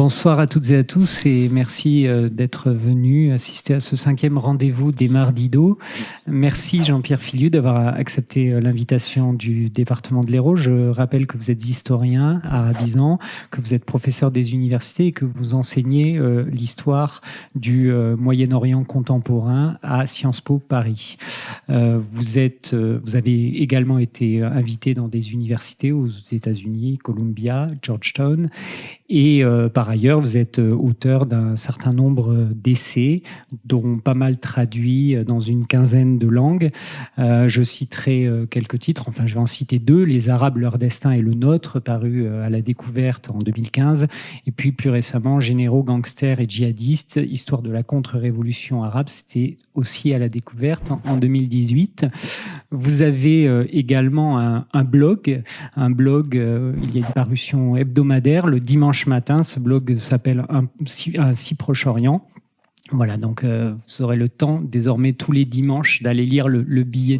Bonsoir à toutes et à tous et merci d'être venus assister à ce 5e rendez-vous des Mardis d'eau. Merci Jean-Pierre Filiu d'avoir accepté l'invitation du département de l'Hérault. Je rappelle que vous êtes historien à Arabizan, que vous êtes professeur des universités et que vous enseignez l'histoire du Moyen-Orient contemporain à Sciences Po Paris. Vous avez également été invité dans des universités aux États-Unis, Columbia, Georgetown. Et par ailleurs, vous êtes auteur d'un certain nombre d'essais, dont pas mal traduits dans une quinzaine de langues. Je citerai quelques titres, enfin je vais en citer 2, Les Arabes, leur destin et le nôtre, paru à la Découverte en 2015, et puis plus récemment, Généraux, gangsters et djihadistes, histoire de la contre-révolution arabe, c'était aussi à la Découverte en 2018. Vous avez également un blog, il y a une parution hebdomadaire le dimanche matin. Ce blog s'appelle Un si Proche-Orient. Voilà, donc vous aurez le temps désormais tous les dimanches d'aller lire le billet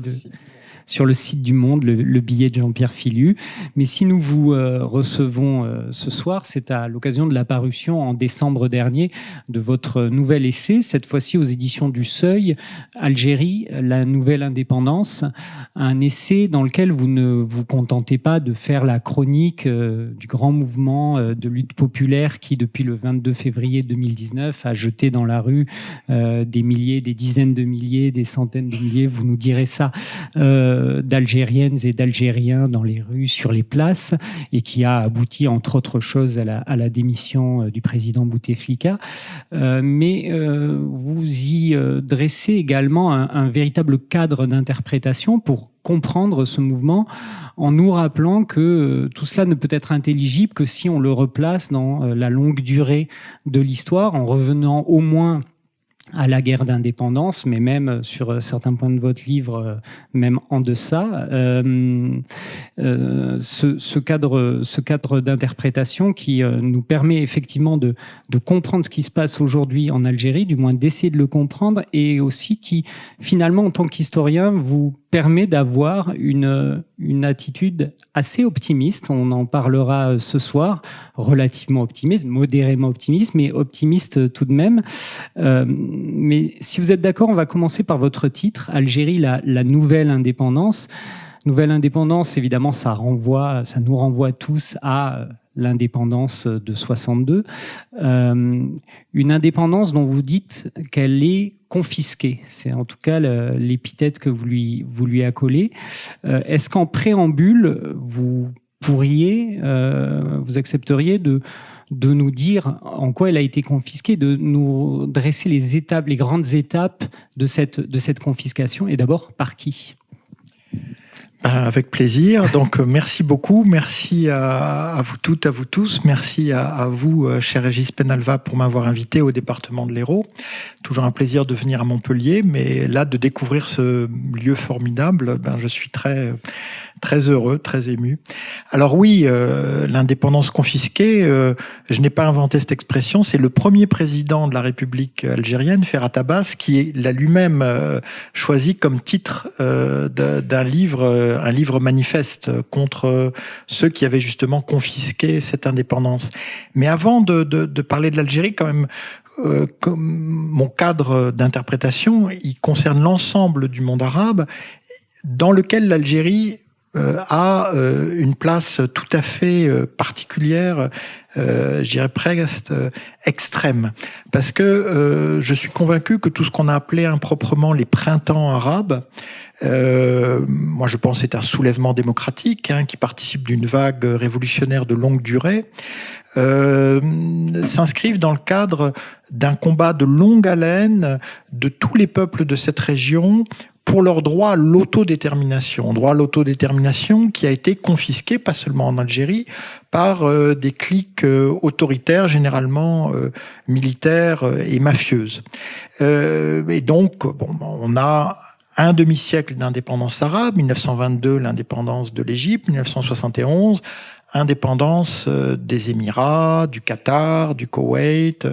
sur le site du Monde, le billet de Jean-Pierre Filiu. Mais si nous vous recevons ce soir, c'est à l'occasion de la parution en décembre dernier de votre nouvel essai, cette fois-ci aux éditions du Seuil, Algérie, la nouvelle indépendance, un essai dans lequel vous ne vous contentez pas de faire la chronique du grand mouvement de lutte populaire qui, depuis le 22 février 2019, a jeté dans la rue des milliers, des dizaines de milliers, des centaines de milliers, vous nous direz ça, d'Algériennes et d'Algériens dans les rues, sur les places, et qui a abouti, entre autres choses, à la démission du président Bouteflika. Mais vous y dressez également un véritable cadre d'interprétation pour comprendre ce mouvement, en nous rappelant que tout cela ne peut être intelligible que si on le replace dans la longue durée de l'histoire, en revenant au moins à la guerre d'indépendance, mais même sur certains points de votre livre, même en deçà, ce cadre d'interprétation qui nous permet effectivement de comprendre ce qui se passe aujourd'hui en Algérie, du moins d'essayer de le comprendre, et aussi qui, finalement, en tant qu'historien, vous permet d'avoir une attitude assez optimiste. On en parlera ce soir, relativement optimiste, modérément optimiste, mais optimiste tout de même. Mais si vous êtes d'accord, on va commencer par votre titre, Algérie, la nouvelle indépendance. Nouvelle indépendance, évidemment, ça nous renvoie tous à l'indépendance de 62. Une indépendance dont vous dites qu'elle est confisquée. C'est en tout cas l'épithète que vous lui accolez. Est-ce qu'en préambule, vous accepteriez de nous dire en quoi elle a été confisquée, de nous dresser les grandes étapes de cette confiscation, et d'abord par qui ? Avec plaisir. Donc, merci beaucoup. Merci à vous toutes, à vous tous. Merci à vous, cher Régis Penalva, pour m'avoir invité au département de l'Hérault. Toujours un plaisir de venir à Montpellier, mais là, de découvrir ce lieu formidable, je suis très heureux, très ému. Alors oui, l'indépendance confisquée, je n'ai pas inventé cette expression, c'est le premier président de la République algérienne, Ferhat Abbas, qui l'a lui-même choisi comme titre d'un livre, un livre manifeste contre ceux qui avaient justement confisqué cette indépendance. Mais avant de parler de l'Algérie, quand même, comme mon cadre d'interprétation, il concerne l'ensemble du monde arabe, dans lequel l'Algérie a une place tout à fait particulière, je dirais presque extrême, parce que je suis convaincu que tout ce qu'on a appelé improprement les printemps arabes, moi je pense que c'est un soulèvement démocratique qui participe d'une vague révolutionnaire de longue durée, s'inscrivent dans le cadre d'un combat de longue haleine de tous les peuples de cette région pour leur droit à l'autodétermination. Droit à l'autodétermination qui a été confisqué, pas seulement en Algérie, par des cliques autoritaires, généralement militaires et mafieuses. Et donc, on a un demi-siècle d'indépendance arabe, 1922, l'indépendance de l'Égypte, 1971, indépendance des Émirats, du Qatar, du Koweït,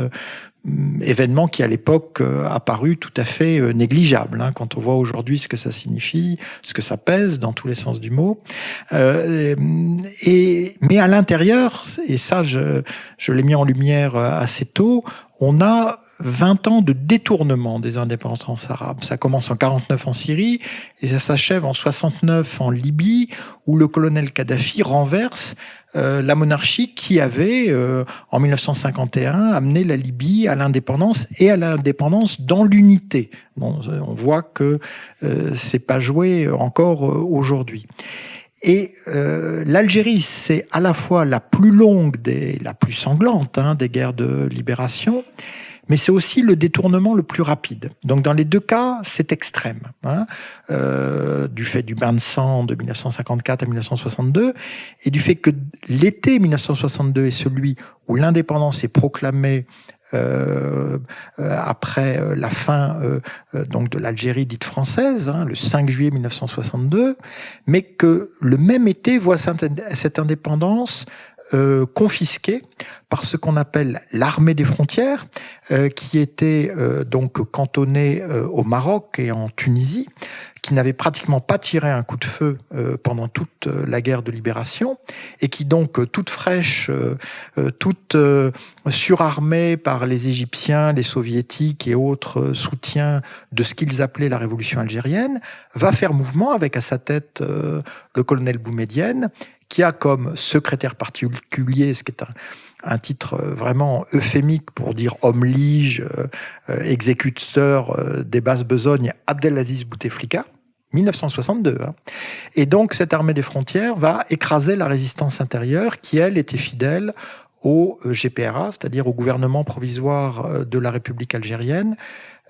événement qui à l'époque a paru tout à fait négligeable, hein, quand on voit aujourd'hui ce que ça signifie, ce que ça pèse dans tous les sens du mot. Mais à l'intérieur, et ça je l'ai mis en lumière assez tôt, on a 20 ans de détournement des indépendances arabes. Ça commence en 49 en Syrie et ça s'achève en 69 en Libye, où le colonel Kadhafi renverse la monarchie qui avait, en 1951, amené la Libye à l'indépendance et à l'indépendance dans l'unité. Bon, on voit que c'est pas joué encore aujourd'hui. Et l'Algérie, c'est à la fois la plus longue, la plus sanglante, hein, des guerres de libération, mais c'est aussi le détournement le plus rapide. Donc dans les deux cas, c'est extrême, hein, du fait du bain de sang de 1954 à 1962, et du fait que l'été 1962 est celui où l'indépendance est proclamée après la fin donc de l'Algérie dite française, hein, le 5 juillet 1962, mais que le même été voit cette indépendance confisquée par ce qu'on appelle l'armée des frontières, qui était donc cantonnée au Maroc et en Tunisie, qui n'avait pratiquement pas tiré un coup de feu pendant toute la guerre de libération, et qui donc, toute fraîche, toute surarmée par les Égyptiens, les Soviétiques et autres soutiens de ce qu'ils appelaient la révolution algérienne, va faire mouvement avec à sa tête le colonel Boumedienne, qui a comme secrétaire particulier, ce qui est un titre vraiment euphémique pour dire homme lige, exécuteur des basses besognes, Abdelaziz Bouteflika, 1962. Hein. Et donc, cette armée des frontières va écraser la résistance intérieure qui, elle, était fidèle au GPRA, c'est-à-dire au gouvernement provisoire de la République algérienne,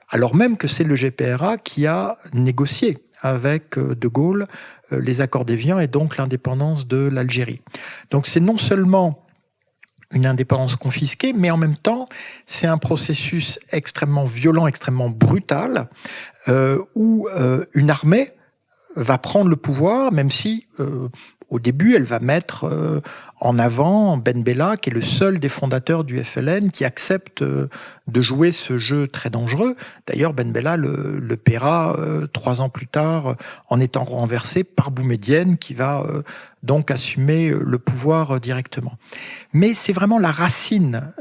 alors même que c'est le GPRA qui a négocié avec De Gaulle les accords d'Évian et donc l'indépendance de l'Algérie. Donc c'est non seulement une indépendance confisquée, mais en même temps, c'est un processus extrêmement violent, extrêmement brutal, où une armée va prendre le pouvoir, même si au début, elle va mettre en avant Ben Bella, qui est le seul des fondateurs du FLN qui accepte de jouer ce jeu très dangereux. D'ailleurs, Ben Bella le paiera 3 ans plus tard en étant renversé par Boumedienne, qui va donc assumer le pouvoir directement. Mais c'est vraiment la racine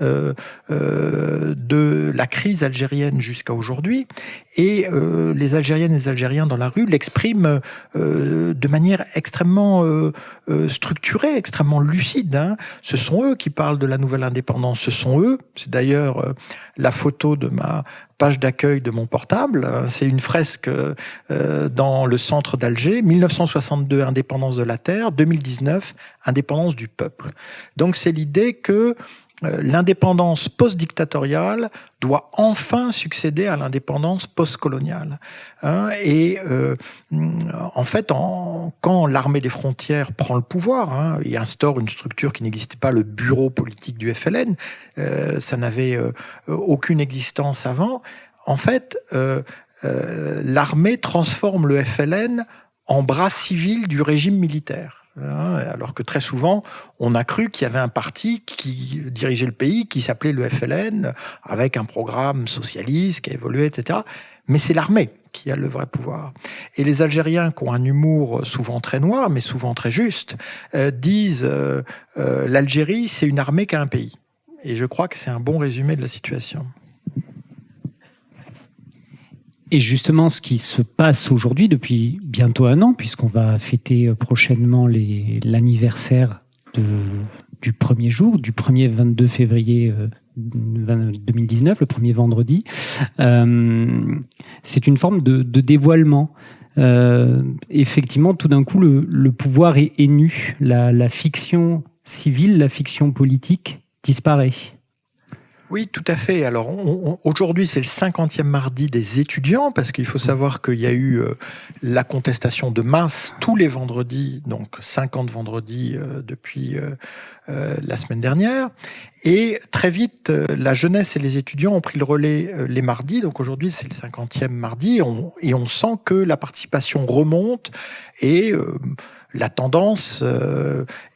de la crise algérienne jusqu'à aujourd'hui, et les Algériennes et les Algériens dans la rue l'expriment de manière extrêmement structurée, extrêmement lucide. Hein. Ce sont eux qui parlent de la nouvelle indépendance, ce sont eux, c'est d'ailleurs la photo de ma page d'accueil de mon portable, c'est une fresque dans le centre d'Alger, 1962, indépendance de la terre, 2019, indépendance du peuple. Donc c'est l'idée que l'indépendance post-dictatoriale doit enfin succéder à l'indépendance post-coloniale. Hein, et en fait, quand l'armée des frontières prend le pouvoir, hein, et instaure une structure qui n'existait pas, le bureau politique du FLN, ça n'avait aucune existence avant, en fait, l'armée transforme le FLN en bras civil du régime militaire. Alors que très souvent, on a cru qu'il y avait un parti qui dirigeait le pays, qui s'appelait le FLN, avec un programme socialiste qui a évolué, etc. Mais c'est l'armée qui a le vrai pouvoir. Et les Algériens, qui ont un humour souvent très noir, mais souvent très juste, disent l'Algérie, c'est une armée qu'un pays. Et je crois que c'est un bon résumé de la situation. Et justement, ce qui se passe aujourd'hui, depuis bientôt 1 an, puisqu'on va fêter prochainement l'anniversaire du premier jour, du 1er 22 février 2019, le premier vendredi, c'est une forme de dévoilement. Effectivement, tout d'un coup, le pouvoir est nu. La fiction civile, la fiction politique disparaît. Oui, tout à fait. Alors aujourd'hui, c'est le 50e mardi des étudiants, parce qu'il faut savoir qu'il y a eu la contestation de masse tous les vendredis, donc 50 vendredis depuis la semaine dernière. Et très vite, la jeunesse et les étudiants ont pris le relais les mardis. Donc aujourd'hui, c'est le 50e mardi, et on sent que la participation remonte et la tendance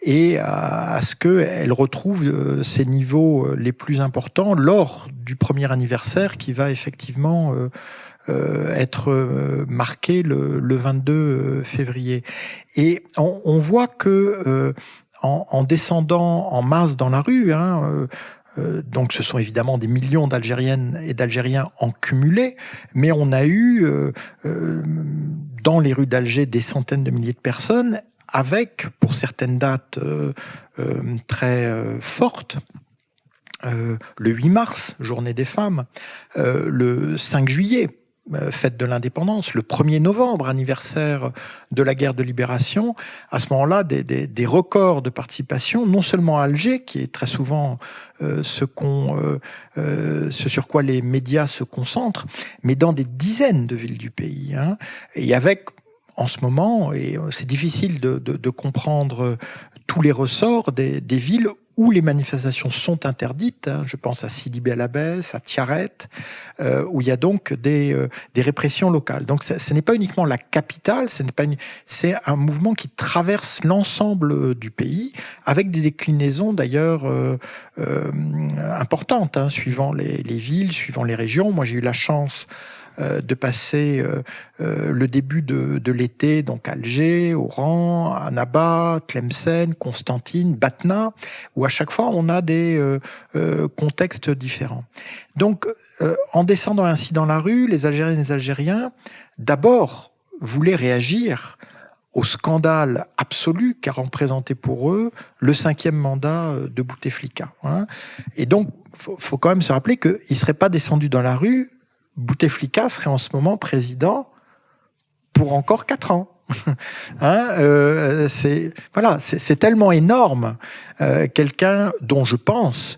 est à ce qu'elle retrouve ses niveaux les plus importants lors du premier anniversaire qui va effectivement être marqué le 22 février. Et on voit que en descendant en masse dans la rue, donc ce sont évidemment des millions d'Algériennes et d'Algériens en cumulé, mais on a eu dans les rues d'Alger des centaines de milliers de personnes avec, pour certaines dates très fortes, le 8 mars, journée des femmes, le 5 juillet, fête de l'indépendance, le 1er novembre, anniversaire de la guerre de libération, à ce moment-là, des records de participation, non seulement à Alger, qui est très souvent ce sur quoi les médias se concentrent, mais dans des dizaines de villes du pays. Et avec, en ce moment, et c'est difficile de comprendre tous les ressorts des villes où les manifestations sont interdites. Je pense à Sidi Bel Abbès, à Tiaret, où il y a donc des répressions locales. Donc ce n'est pas uniquement la capitale, c'est un mouvement qui traverse l'ensemble du pays, avec des déclinaisons d'ailleurs importantes, suivant les villes, suivant les régions. Moi, j'ai eu la chance de passer le début de l'été, donc à Alger, Oran, Annaba, Tlemcen, Constantine, Batna, où à chaque fois on a des contextes différents. Donc, en descendant ainsi dans la rue, les Algériennes et les Algériens, d'abord, voulaient réagir au scandale absolu qu'a représenté pour eux le 5e mandat de Bouteflika. Et donc, faut quand même se rappeler qu'ils ne seraient pas descendus dans la rue. Bouteflika serait en ce moment président pour encore 4 ans. C'est tellement énorme. Quelqu'un dont je pense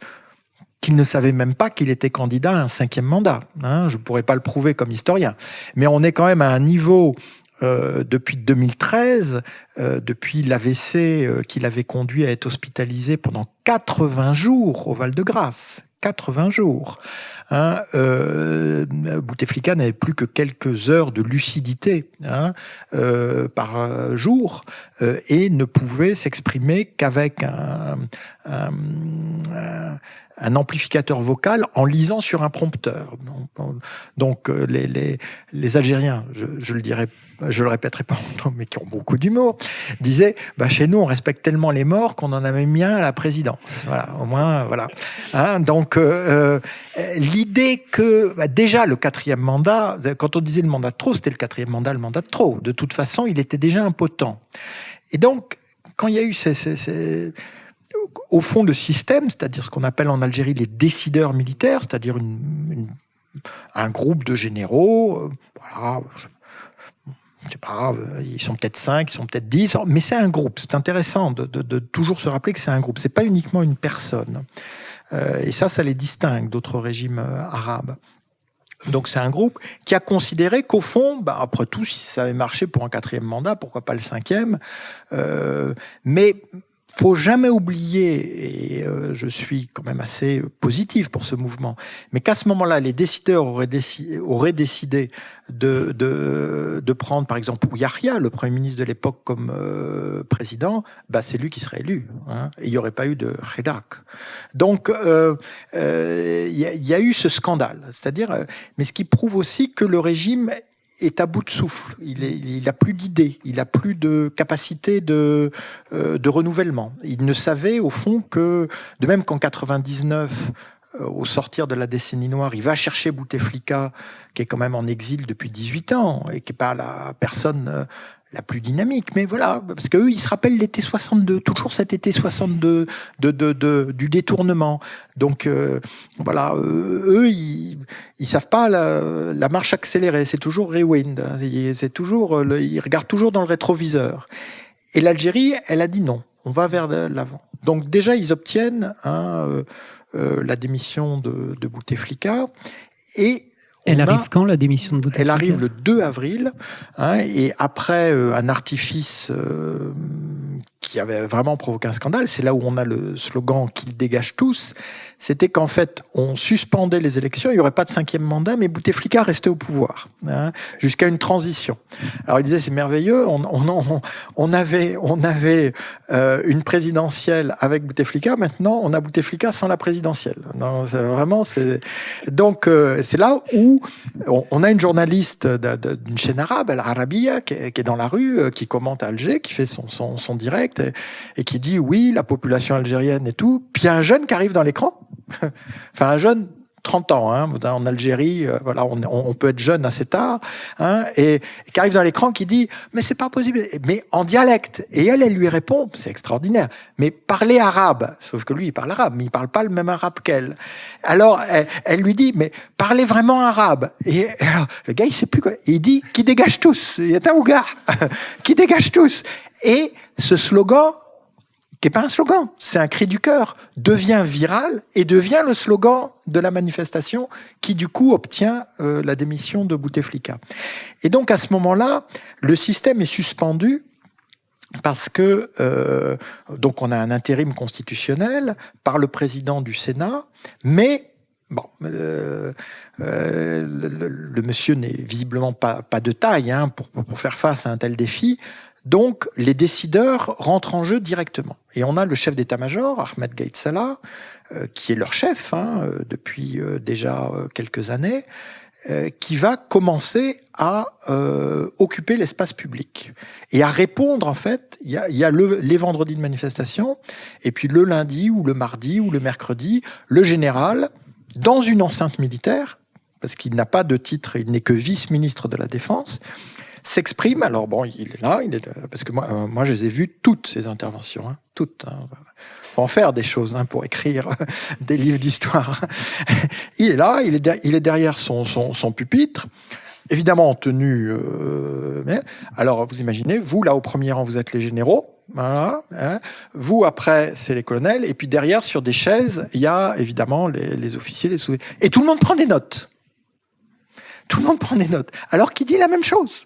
qu'il ne savait même pas qu'il était candidat à un 5e mandat. Je ne pourrais pas le prouver comme historien. Mais on est quand même à un niveau depuis 2013, depuis l'AVC qu'il avait conduit à être hospitalisé pendant 80 jours au Val-de-Grâce. 80 jours. Bouteflika n'avait plus que quelques heures de lucidité par jour et ne pouvait s'exprimer qu'avec un amplificateur vocal en lisant sur un prompteur. Donc les Algériens, je le répéterai pas longtemps, mais qui ont beaucoup d'humour, disaient chez nous on respecte tellement les morts qu'on en a même mis un à la présidence. Voilà, au moins voilà. Donc l'idée que déjà le 4e mandat, quand on disait le mandat de trop, c'était le 4e mandat, le mandat de trop. De toute façon, il était déjà impotent. Et donc quand il y a eu au fond, le système, c'est-à-dire ce qu'on appelle en Algérie les décideurs militaires, c'est-à-dire un groupe de généraux, je sais pas, ils sont peut-être 5, ils sont peut-être 10, mais c'est un groupe. C'est intéressant de toujours se rappeler que c'est un groupe. C'est pas uniquement une personne. Et ça les distingue d'autres régimes arabes. Donc c'est un groupe qui a considéré qu'au fond, après tout, si ça avait marché pour un 4e mandat, pourquoi pas le 5e, mais faut jamais oublier, et je suis quand même assez positif pour ce mouvement, mais qu'à ce moment-là, les décideurs auraient décidé de prendre, par exemple, Yahya, le Premier ministre de l'époque, comme président, c'est lui qui serait élu. Et il n'y aurait pas eu de Khedak. Donc, il y a eu ce scandale. C'est-à-dire, mais ce qui prouve aussi que le régime est à bout de souffle. Il a plus d'idées, il a plus de capacité de renouvellement. Il ne savait au fond que, de même qu'en 99, au sortir de la décennie noire, il va chercher Bouteflika, qui est quand même en exil depuis 18 ans et qui n'est pas la personne la plus dynamique, mais voilà, parce qu'eux, ils se rappellent l'été 62, toujours cet été 62 du détournement. Donc voilà, eux, ils savent pas la marche accélérée, c'est toujours rewind, c'est toujours, ils regardent toujours dans le rétroviseur. Et l'Algérie, elle a dit non, on va vers l'avant. Donc déjà, ils obtiennent la démission de Bouteflika et elle arrive quand, la démission de Bouteflika ? Elle arrive le 2 avril, et après un artifice qui avait vraiment provoqué un scandale, c'est là où on a le slogan « qu'ils dégagent tous », c'était qu'en fait, on suspendait les élections, il n'y aurait pas de 5e mandat, mais Bouteflika restait au pouvoir, hein, jusqu'à une transition. Alors il disait, c'est merveilleux, on avait une présidentielle avec Bouteflika, maintenant on a Bouteflika sans la présidentielle. Non, donc c'est là où on a une journaliste d'une chaîne arabe, Al Arabiya, qui est dans la rue, qui commente à Alger, qui fait son direct, et qui dit oui, la population algérienne et tout, puis il y a un jeune qui arrive dans l'écran, enfin un jeune 30 ans, hein, en Algérie, voilà, on peut être jeune assez tard, hein, et qui arrive dans l'écran, qui dit mais c'est pas possible, mais en dialecte, et elle lui répond, c'est extraordinaire, mais parlez arabe, sauf que lui il parle arabe, mais il parle pas le même arabe qu'elle. Alors elle lui dit mais parlez vraiment arabe, et alors, le gars il sait plus quoi, il dit qui dégage tous, il y a un ougar, qui dégage tous, et ce slogan, qui n'est pas un slogan, c'est un cri du cœur, devient viral et devient le slogan de la manifestation qui, du coup, obtient la démission de Bouteflika. Et donc, à ce moment-là, le système est suspendu parce que donc on a un intérim constitutionnel par le président du Sénat, mais bon, le monsieur n'est visiblement pas de taille, hein, pour faire face à un tel défi. Donc, les décideurs rentrent en jeu directement. Et on a le chef d'état-major, Ahmed Gaïd Salah, qui est leur chef, hein, depuis déjà quelques années, qui va commencer à occuper l'espace public et à répondre, en fait, il y a les vendredis de manifestation, et puis le lundi ou le mardi ou le mercredi, le général, dans une enceinte militaire, parce qu'il n'a pas de titre, il n'est que vice-ministre de la Défense, s'exprime. Alors bon, il est là, parce que moi je les ai vues toutes ces interventions, hein, toutes. Hein. On va en faire des choses, hein, pour écrire des livres d'histoire. Il est là, il est derrière son pupitre, évidemment en tenue. Alors vous imaginez, vous là au premier rang, vous êtes les généraux. Voilà, hein. Vous après c'est les colonels, et puis derrière sur des chaises il y a évidemment les officiers, les sous. Et tout le monde prend des notes. Tout le monde prend des notes. Alors qu'il dit la même chose.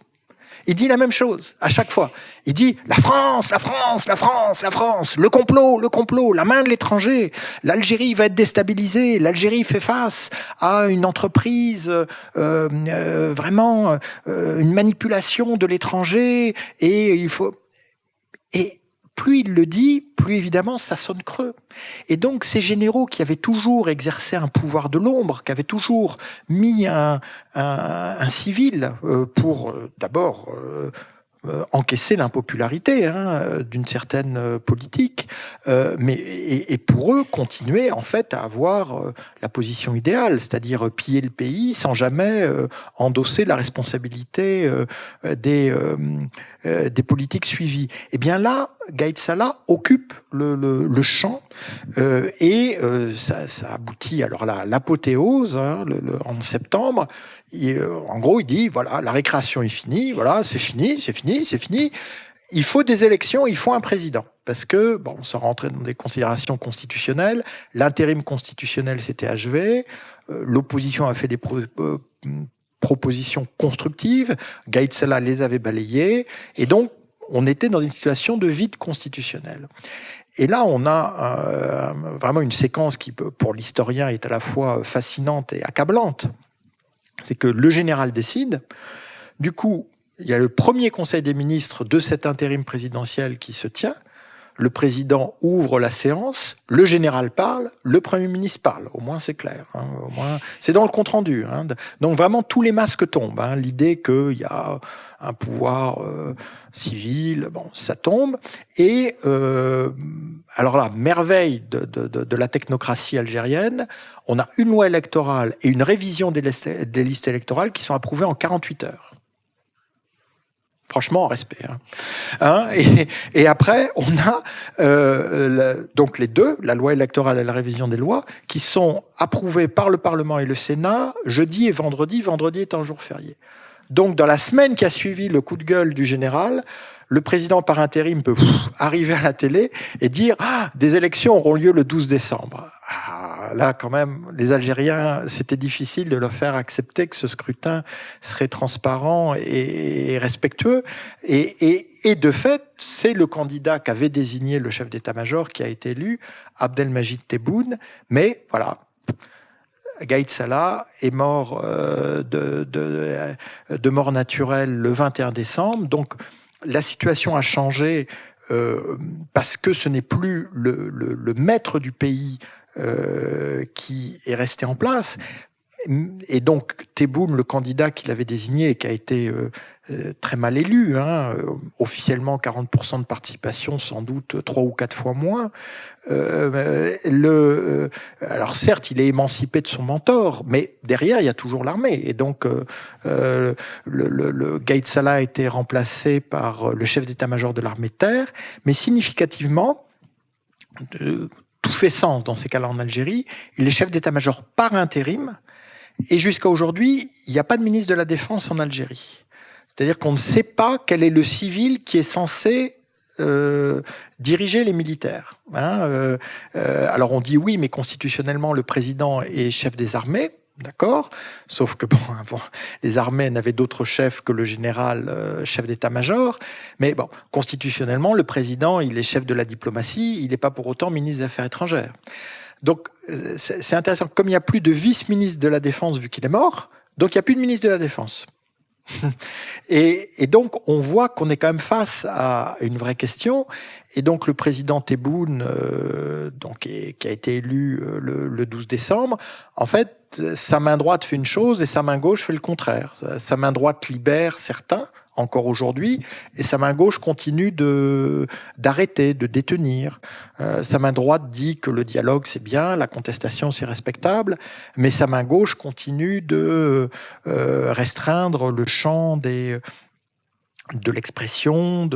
Il dit la même chose à chaque fois. Il dit la France, la France, la France, la France, le complot, la main de l'étranger. L'Algérie va être déstabilisée. L'Algérie fait face à une entreprise, vraiment une manipulation de l'étranger. Et il faut. Et plus il le dit, plus évidemment ça sonne creux. Et donc ces généraux qui avaient toujours exercé un pouvoir de l'ombre, qui avaient toujours mis un civil pour d'abord encaisser l'impopularité, hein, d'une certaine politique, mais et pour eux continuer en fait à avoir la position idéale, c'est-à-dire piller le pays sans jamais endosser la responsabilité des politiques suivies. Et bien là, Gaïd Salah occupe le champ, et ça aboutit alors à l'apothéose, hein, en septembre. En gros, il dit voilà, la récréation est finie, voilà, c'est fini. Il faut des élections, il faut un président. Parce que, bon, sans rentrer dans des considérations constitutionnelles, l'intérim constitutionnel s'était achevé, l'opposition a fait des propositions constructives, Gaïd Salah les avait balayées, et donc on était dans une situation de vide constitutionnel. Et là, on a vraiment une séquence qui, pour l'historien, est à la fois fascinante et accablante. C'est que le général décide. Du coup, il y a le premier conseil des ministres de cet intérim présidentiel qui se tient. Le président ouvre la séance, le général parle, le Premier ministre parle. Au moins, c'est clair. Hein. Au moins, c'est dans le compte-rendu. Hein. Donc, vraiment, tous les masques tombent. Hein. L'idée qu'il y a un pouvoir civil, bon, ça tombe. Et alors là, merveille de la technocratie algérienne, on a une loi électorale et une révision des listes électorales qui sont approuvées en 48 heures. Franchement, respect. Hein, et après, on a donc les deux, la loi électorale et la révision des lois, qui sont approuvées par le Parlement et le Sénat jeudi et vendredi. Vendredi est un jour férié. Donc, dans la semaine qui a suivi le coup de gueule du général, le président par intérim peut arriver à la télé et dire des élections auront lieu le 12 décembre. là, quand même, les Algériens, c'était difficile de leur faire accepter que ce scrutin serait transparent et respectueux. Et de fait, c'est le candidat qu'avait désigné le chef d'état-major qui a été élu, Abdelmajid Tebboune. Mais voilà, Gaïd Salah est mort de mort naturelle le 21 décembre. Donc, la situation a changé parce que ce n'est plus le maître du pays qui est resté en place. Et donc, Tebboune, le candidat qu'il avait désigné et qui a été très mal élu, officiellement 40% de participation, sans doute 3 ou 4 fois moins. Alors certes, il est émancipé de son mentor, mais derrière, il y a toujours l'armée. Et donc, le Gaïd Salah a été remplacé par le chef d'état-major de l'armée de terre, mais significativement, tout fait sens dans ces cas-là en Algérie, il est chef d'état-major par intérim, et jusqu'à aujourd'hui, il n'y a pas de ministre de la Défense en Algérie. C'est-à-dire qu'on ne sait pas quel est le civil qui est censé diriger les militaires. Alors on dit oui, mais constitutionnellement, le président est chef des armées, d'accord ? Sauf que avant, les armées n'avaient d'autres chefs que le général chef d'état-major. Mais bon, constitutionnellement, le président, il est chef de la diplomatie, il n'est pas pour autant ministre des Affaires étrangères. Donc, c'est intéressant. Comme il n'y a plus de vice-ministre de la Défense vu qu'il est mort, donc il n'y a plus de ministre de la Défense. et donc, on voit qu'on est quand même face à une vraie question. Et donc, le président Tebboune, qui a été élu le 12 décembre, en fait, sa main droite fait une chose et sa main gauche fait le contraire. Sa main droite libère certains, encore aujourd'hui, et sa main gauche continue d'arrêter, de détenir. Sa main droite dit que le dialogue c'est bien, la contestation c'est respectable, mais sa main gauche continue de restreindre le champ de l'expression,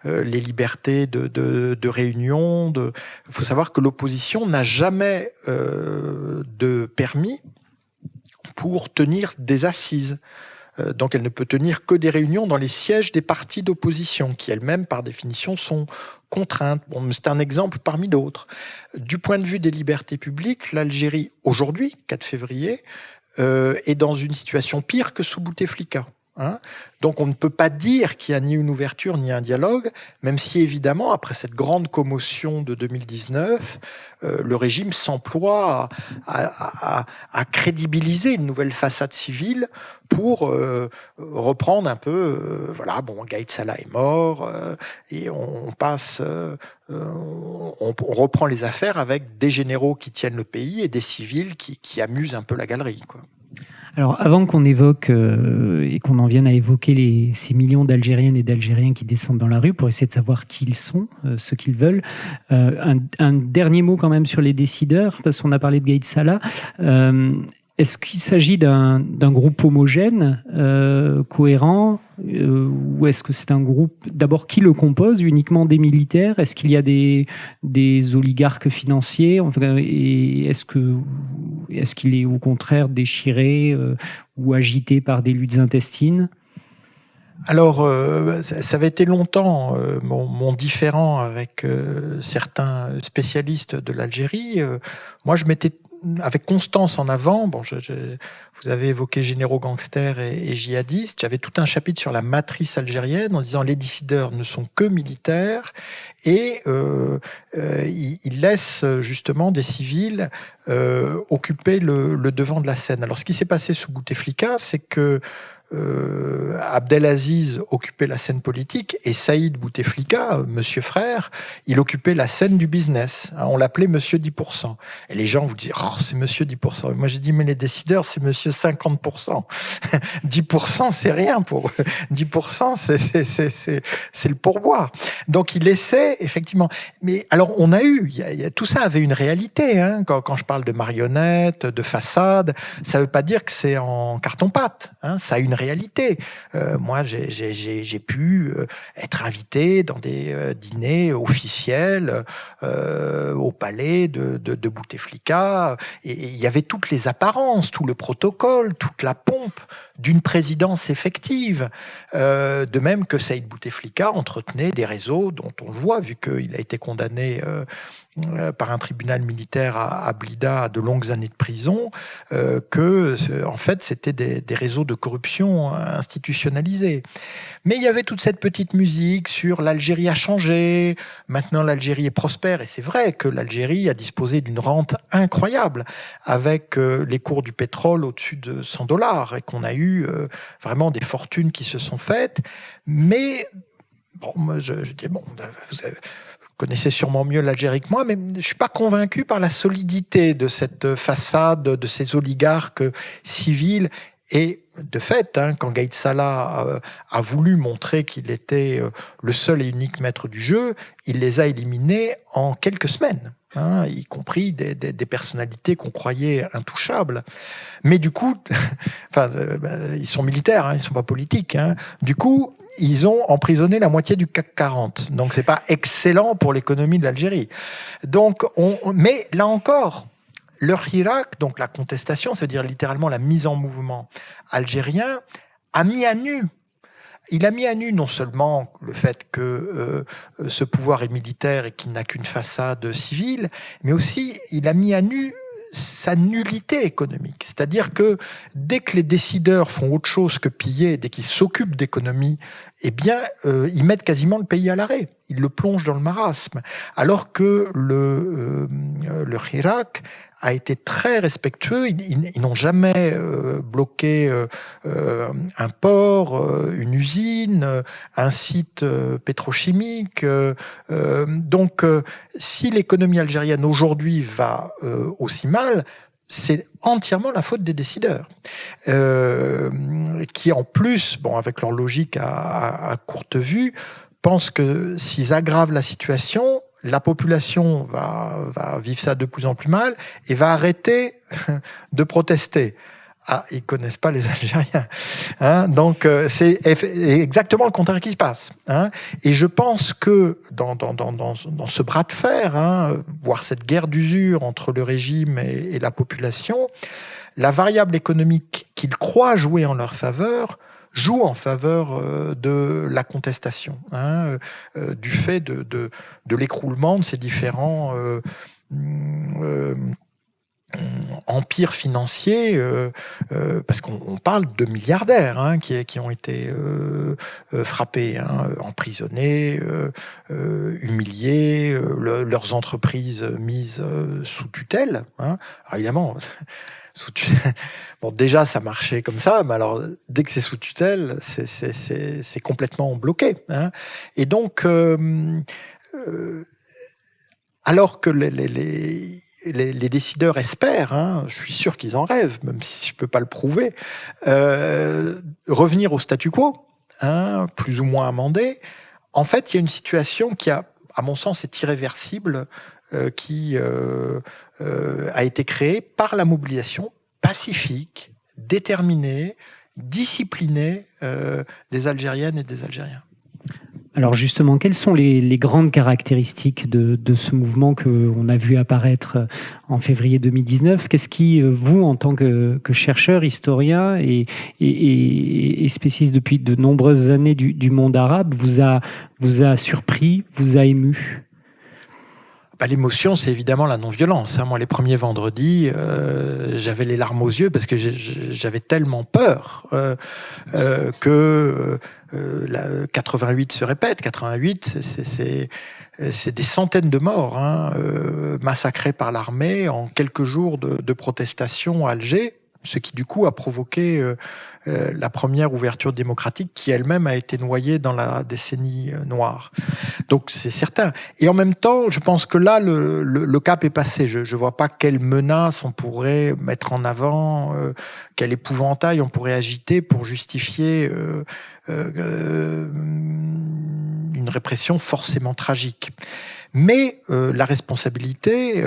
les libertés de réunion. Il faut savoir que l'opposition n'a jamais de permis pour tenir des assises. Donc elle ne peut tenir que des réunions dans les sièges des partis d'opposition, qui elles-mêmes, par définition, sont contraintes. Bon, c'est un exemple parmi d'autres. Du point de vue des libertés publiques, l'Algérie, aujourd'hui, 4 février, est dans une situation pire que sous Bouteflika. Donc on ne peut pas dire qu'il n'y a ni une ouverture ni un dialogue, même si évidemment, après cette grande commotion de 2019, le régime s'emploie à crédibiliser une nouvelle façade civile pour reprendre un peu, Gaïd Salah est mort, et on reprend les affaires avec des généraux qui tiennent le pays et des civils qui amusent un peu la galerie, quoi. Alors, avant qu'on évoque et qu'on en vienne à évoquer ces millions d'Algériennes et d'Algériens qui descendent dans la rue pour essayer de savoir qui ils sont, ce qu'ils veulent, un dernier mot quand même sur les décideurs, parce qu'on a parlé de Gaïd Salah. Est-ce qu'il s'agit d'un groupe homogène, cohérent, ou est-ce que c'est un groupe, d'abord, qui le compose, uniquement des militaires? Est-ce qu'il y a des oligarques financiers? Et est-ce qu'il est au contraire déchiré ou agité par des luttes intestines? Alors, ça avait été longtemps mon différend avec certains spécialistes de l'Algérie. Moi, je m'étais avec constance en avant. Vous avez évoqué généraux gangsters et djihadistes. J'avais tout un chapitre sur la matrice algérienne en disant les décideurs ne sont que militaires et ils laissent justement des civils occuper le devant de la scène. Alors, ce qui s'est passé sous Bouteflika, c'est que Abdelaziz occupait la scène politique et Saïd Bouteflika, monsieur frère, il occupait la scène du business. On l'appelait monsieur 10%. Et les gens vous disent, oh, c'est monsieur 10%. Et moi j'ai dit, mais les décideurs, c'est monsieur 50%. 10%, c'est rien pour eux. 10%, c'est le pourboire. Donc il essaie, effectivement. Mais alors on a eu, tout ça avait une réalité. Quand je parle de marionnettes, de façades, ça veut pas dire que c'est en carton-pâte. Ça a une réalité. Moi, j'ai pu être invité dans des dîners officiels au palais de Bouteflika. Et il y avait toutes les apparences, tout le protocole, toute la pompe d'une présidence effective. De même que Saïd Bouteflika entretenait des réseaux dont on le voit, vu qu'il a été condamné par un tribunal militaire à Blida à de longues années de prison, que en fait c'était des réseaux de corruption institutionnalisés. Mais il y avait toute cette petite musique sur l'Algérie a changé, maintenant l'Algérie est prospère, et c'est vrai que l'Algérie a disposé d'une rente incroyable avec les cours du pétrole au-dessus de $100 et qu'on a eu vraiment des fortunes qui se sont faites. Mais bon, moi je dis bon, vous connaissez sûrement mieux l'Algérie que moi, mais je suis pas convaincu par la solidité de cette façade, de ces oligarques civils. Et de fait, quand Gaïd Salah a voulu montrer qu'il était le seul et unique maître du jeu, il les a éliminés en quelques semaines, y compris des personnalités qu'on croyait intouchables. Mais du coup, ils sont militaires, ils sont pas politiques. Du coup, ils ont emprisonné la moitié du CAC 40. Donc, c'est pas excellent pour l'économie de l'Algérie. Donc, mais là encore, le Hirak, donc la contestation, c'est-à-dire littéralement la mise en mouvement algérien, a mis à nu. Il a mis à nu non seulement le fait que ce pouvoir est militaire et qu'il n'a qu'une façade civile, mais aussi il a mis à nu sa nullité économique. C'est-à-dire que dès que les décideurs font autre chose que piller, dès qu'ils s'occupent d'économie, eh bien, ils mettent quasiment le pays à l'arrêt. Ils le plongent dans le marasme. Alors que le Hirak a été très respectueux. Ils n'ont jamais bloqué un port, une usine, un site pétrochimique. Donc, si l'économie algérienne aujourd'hui va aussi mal, c'est entièrement la faute des décideurs, qui en plus, bon, avec leur logique à courte vue, pensent que s'ils aggravent la situation, la population va vivre ça de plus en plus mal et va arrêter de protester. Ah, ils connaissent pas les Algériens. Donc, c'est exactement le contraire qui se passe. Et je pense que dans ce bras de fer, voire cette guerre d'usure entre le régime et la population, la variable économique qu'ils croient jouer en leur faveur joue en faveur de la contestation, du fait de l'écroulement de ces différents empires financiers, parce qu'on parle de milliardaires qui ont été frappés, emprisonnés, humiliés, leurs entreprises mises sous tutelle. Alors évidemment, bon, déjà, ça marchait comme ça, mais alors, dès que c'est sous tutelle, c'est complètement bloqué. Et donc, alors que les décideurs espèrent, je suis sûr qu'ils en rêvent, même si je ne peux pas le prouver, revenir au statu quo, plus ou moins amendé, en fait, il y a une situation qui, à mon sens, est irréversible, qui a été créée par la mobilisation pacifique, déterminée, disciplinée des Algériennes et des Algériens. Alors justement, quelles sont les grandes caractéristiques de ce mouvement qu'on a vu apparaître en février 2019 ? Qu'est-ce qui, vous, en tant que chercheur, historien et spécialiste depuis de nombreuses années du monde arabe, vous a surpris, vous a ému ? L'émotion, c'est évidemment la non-violence. Moi, les premiers vendredis, j'avais les larmes aux yeux parce que j'avais tellement peur que 88 se répète. 88, c'est des centaines de morts massacrés par l'armée en quelques jours de protestation à Alger, ce qui du coup a provoqué la première ouverture démocratique qui elle-même a été noyée dans la décennie noire. Donc c'est certain. Et en même temps, je pense que là, le cap est passé. Je vois pas quelle menace on pourrait mettre en avant, quel épouvantail on pourrait agiter pour justifier une répression forcément tragique. Mais la responsabilité,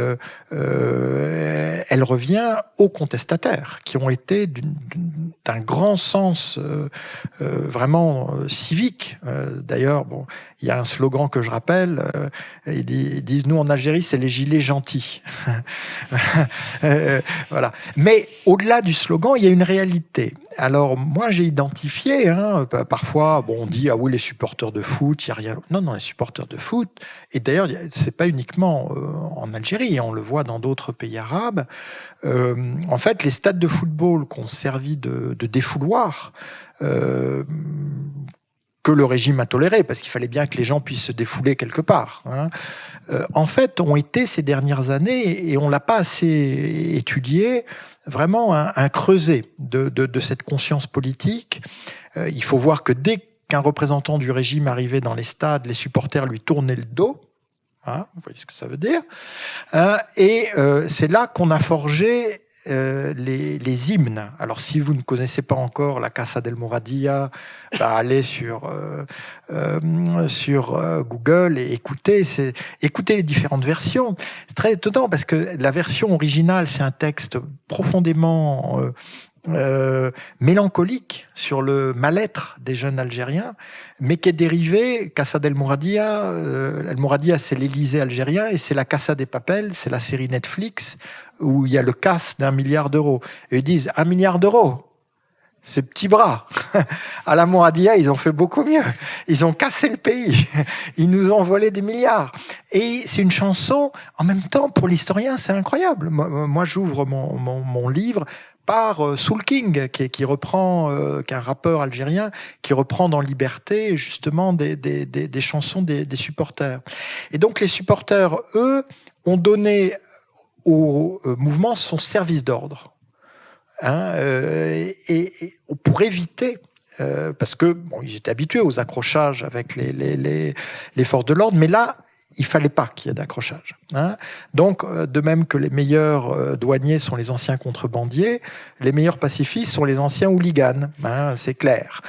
elle revient aux contestataires, qui ont été d'un grand sens vraiment civique. D'ailleurs, bon, il y a un slogan que je rappelle, ils disent « Nous, en Algérie, c'est les gilets gentils ». Voilà. Mais au-delà du slogan, il y a une réalité. Alors, moi, j'ai identifié, parfois, on dit « Ah oui, les supporters de foot, il n'y a rien ». Non, les supporters de foot, et d'ailleurs, il c'est pas uniquement en Algérie, on le voit dans d'autres pays arabes. En fait, les stades de football qui ont servi de défouloir, que le régime a toléré, parce qu'il fallait bien que les gens puissent se défouler quelque part, en fait, ont été ces dernières années, et on l'a pas assez étudié, vraiment un creuset de cette conscience politique. Il faut voir que dès qu'un représentant du régime arrivait dans les stades, les supporters lui tournaient le dos. Vous voyez ce que ça veut dire. Et c'est là qu'on a forgé les hymnes. Alors, si vous ne connaissez pas encore la Casa del Mouradia, allez sur Google et écoutez les différentes versions. C'est très étonnant parce que la version originale, c'est un texte profondément mélancolique sur le mal-être des jeunes Algériens, mais qui est dérivé. Casa del Mouradia, El Mouradia, c'est l'Élysée algérien, et c'est la Casa des Papel, c'est la série Netflix où il y a le casse d'1 milliard d'euros. Et ils disent 1 milliard d'euros, ces petits bras. À la Mouradia, ils ont fait beaucoup mieux. Ils ont cassé le pays. Ils nous ont volé des milliards. Et c'est une chanson, en même temps, pour l'historien, c'est incroyable. Moi j'ouvre mon livre par Soul King, qui reprend, qui est un rappeur algérien, qui reprend dans Liberté, justement, des chansons des supporters. Et donc, les supporters, eux, ont donné au mouvement son service d'ordre. Et pour éviter, parce que ils étaient habitués aux accrochages avec les forces de l'ordre, mais là, il fallait pas qu'il y ait d'accrochage. Donc, de même que les meilleurs douaniers sont les anciens contrebandiers, les meilleurs pacifistes sont les anciens hooligans. C'est clair.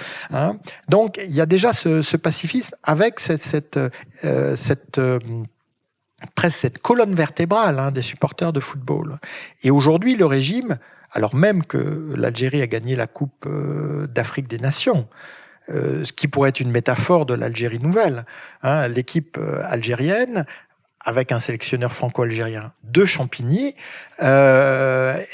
Donc, il y a déjà ce pacifisme avec cette presque cette colonne vertébrale des supporters de football. Et aujourd'hui, le régime, alors même que l'Algérie a gagné la Coupe d'Afrique des Nations, ce qui pourrait être une métaphore de l'Algérie nouvelle, l'équipe algérienne, avec un sélectionneur franco-algérien de Champigny, elle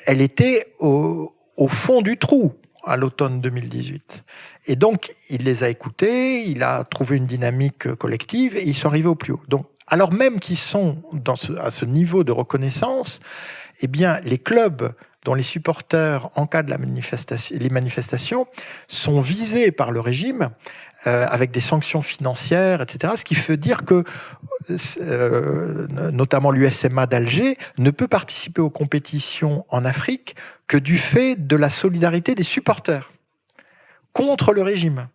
était au fond du trou à l'automne 2018. Et donc, il les a écoutés, il a trouvé une dynamique collective et ils sont arrivés au plus haut. Donc, alors même qu'ils sont à ce niveau de reconnaissance, eh bien, les clubs dont les supporters encadrent les manifestations sont visés par le régime avec des sanctions financières, etc. Ce qui veut dire que, notamment l'USMA d'Alger, ne peut participer aux compétitions en Afrique que du fait de la solidarité des supporters contre le régime.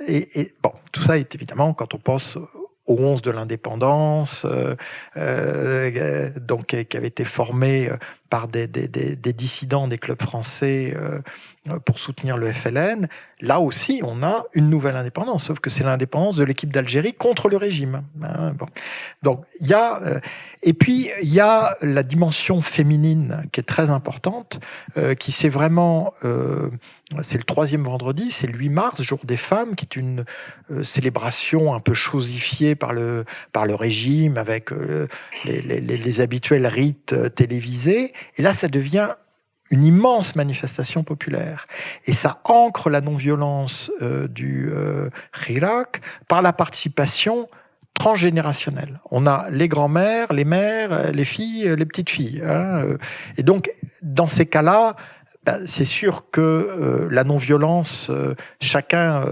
Et bon, tout ça est évidemment, quand on pense au 11 de l'indépendance, donc qui avait été formé par des dissidents des clubs français pour soutenir le FLN. Là aussi, on a une nouvelle indépendance, sauf que c'est l'indépendance de l'équipe d'Algérie contre le régime. Bon. Donc, il y a et puis il y a la dimension féminine qui est très importante, qui c'est vraiment c'est le 3e vendredi, c'est le 8 mars, jour des femmes, qui est une célébration un peu chosifiée par le régime avec les habituels rites télévisés. Et là, ça devient une immense manifestation populaire. Et ça ancre la non-violence du Hirak par la participation transgénérationnelle. On a les grands-mères, les mères, les filles, les petites filles. Et donc, dans ces cas-là, c'est sûr que la non-violence, chacun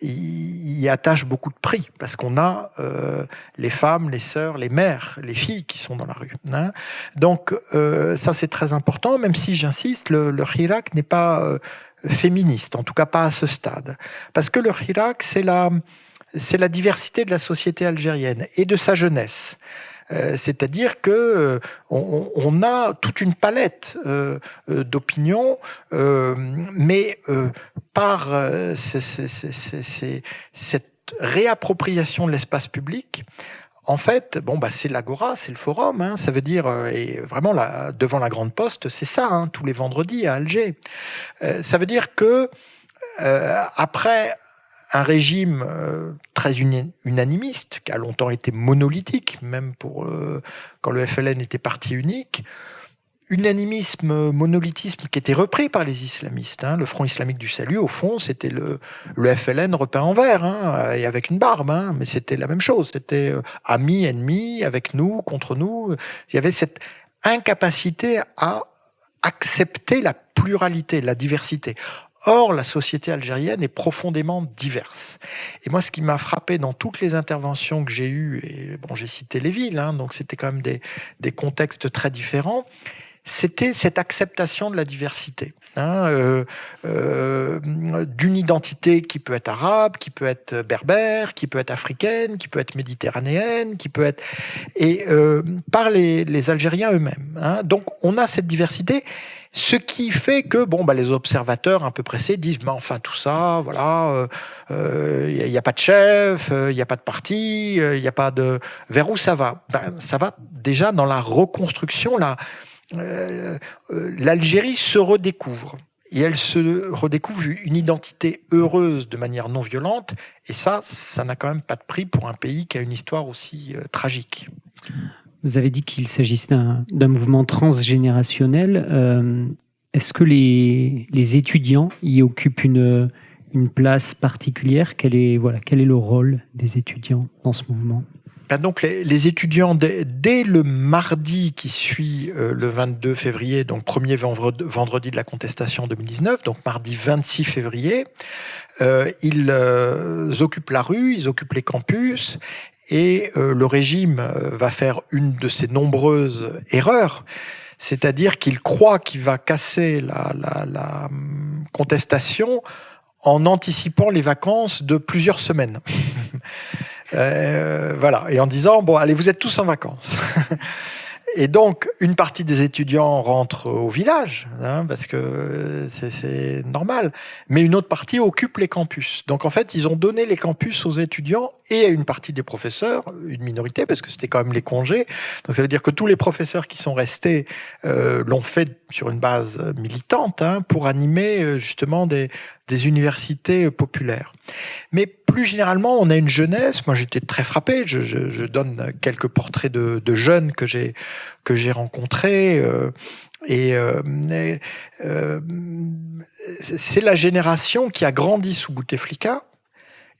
y attache beaucoup de prix, parce qu'on a les femmes, les sœurs, les mères, les filles qui sont dans la rue. Donc ça, c'est très important, même si, j'insiste, le Hirak n'est pas féministe, en tout cas pas à ce stade. Parce que le Hirak, c'est la diversité de la société algérienne et de sa jeunesse. C'est-à-dire que on a toute une palette d'opinions, mais par cette réappropriation de l'espace public, en fait, c'est l'Agora, c'est le forum, ça veut dire, et vraiment devant la Grande Poste, c'est ça, tous les vendredis à Alger. Ça veut dire que après un régime très unanimiste, qui a longtemps été monolithique, même quand le FLN était parti unique, unanimisme, monolithisme qui était repris par les islamistes. Le Front islamique du salut, au fond, c'était le FLN repeint en vert, et avec une barbe, mais c'était la même chose. C'était amis, ennemis, avec nous, contre nous. Il y avait cette incapacité à accepter la pluralité, la diversité. Or, la société algérienne est profondément diverse. Et moi, ce qui m'a frappé dans toutes les interventions que j'ai eues, et bon, j'ai cité les villes, donc c'était quand même des contextes très différents, c'était cette acceptation de la diversité, d'une identité qui peut être arabe, qui peut être berbère, qui peut être africaine, qui peut être méditerranéenne, qui peut être... et par les Algériens eux-mêmes. Donc on a cette diversité, ce qui fait que les observateurs un peu pressés disent mais enfin tout ça, voilà, il n'y a pas de chef, il n'y a pas de parti, il n'y a pas de... Vers où ça va? Ça va déjà dans la reconstruction, l'Algérie se redécouvre. Et elle se redécouvre une identité heureuse de manière non violente. Et ça n'a quand même pas de prix pour un pays qui a une histoire aussi tragique. Vous avez dit qu'il s'agissait d'un mouvement transgénérationnel. Est-ce que les étudiants y occupent une place particulière? Quel est le rôle des étudiants dans ce mouvement? Donc les étudiants, dès le mardi qui suit le 22 février, donc premier vendredi de la contestation 2019, donc mardi 26 février, ils occupent la rue, ils occupent les campus, et le régime va faire une de ses nombreuses erreurs, c'est-à-dire qu'il croit qu'il va casser la contestation en anticipant les vacances de plusieurs semaines. Voilà, et en disant allez, vous êtes tous en vacances. Et donc une partie des étudiants rentre au village, parce que c'est normal, mais une autre partie occupe les campus. Donc en fait ils ont donné les campus aux étudiants et à une partie des professeurs, une minorité parce que c'était quand même les congés. Donc ça veut dire que tous les professeurs qui sont restés l'ont fait sur une base militante, pour animer justement des universités populaires. Mais plus généralement, on a une jeunesse. Moi, j'étais très frappé. Je donne quelques portraits de jeunes que j'ai rencontrés. C'est la génération qui a grandi sous Bouteflika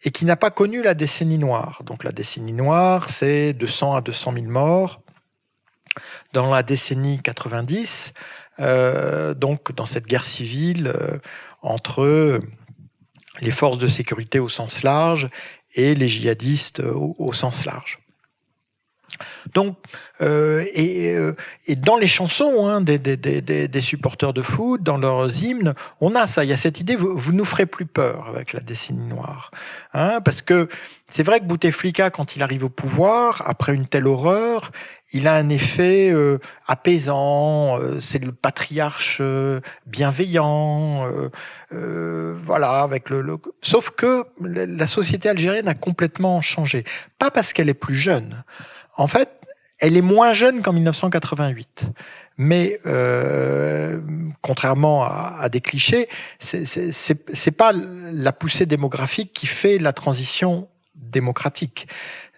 et qui n'a pas connu la décennie noire. Donc la décennie noire, c'est de 100 à 200 000 morts. Dans la décennie 90, donc dans cette guerre civile entre les forces de sécurité au sens large et les djihadistes au sens large. Donc, et dans les chansons des supporters de foot, dans leurs hymnes, on a ça. Il y a cette idée, vous nous ferez plus peur avec la décennie noire, parce que c'est vrai que Bouteflika, quand il arrive au pouvoir, après une telle horreur, il a un effet apaisant. C'est le patriarche bienveillant, voilà. Avec Sauf que la société algérienne a complètement changé. Pas parce qu'elle est plus jeune. En fait, elle est moins jeune qu'en 1988. Mais contrairement à des clichés, c'est pas la poussée démographique qui fait la transition démocratique.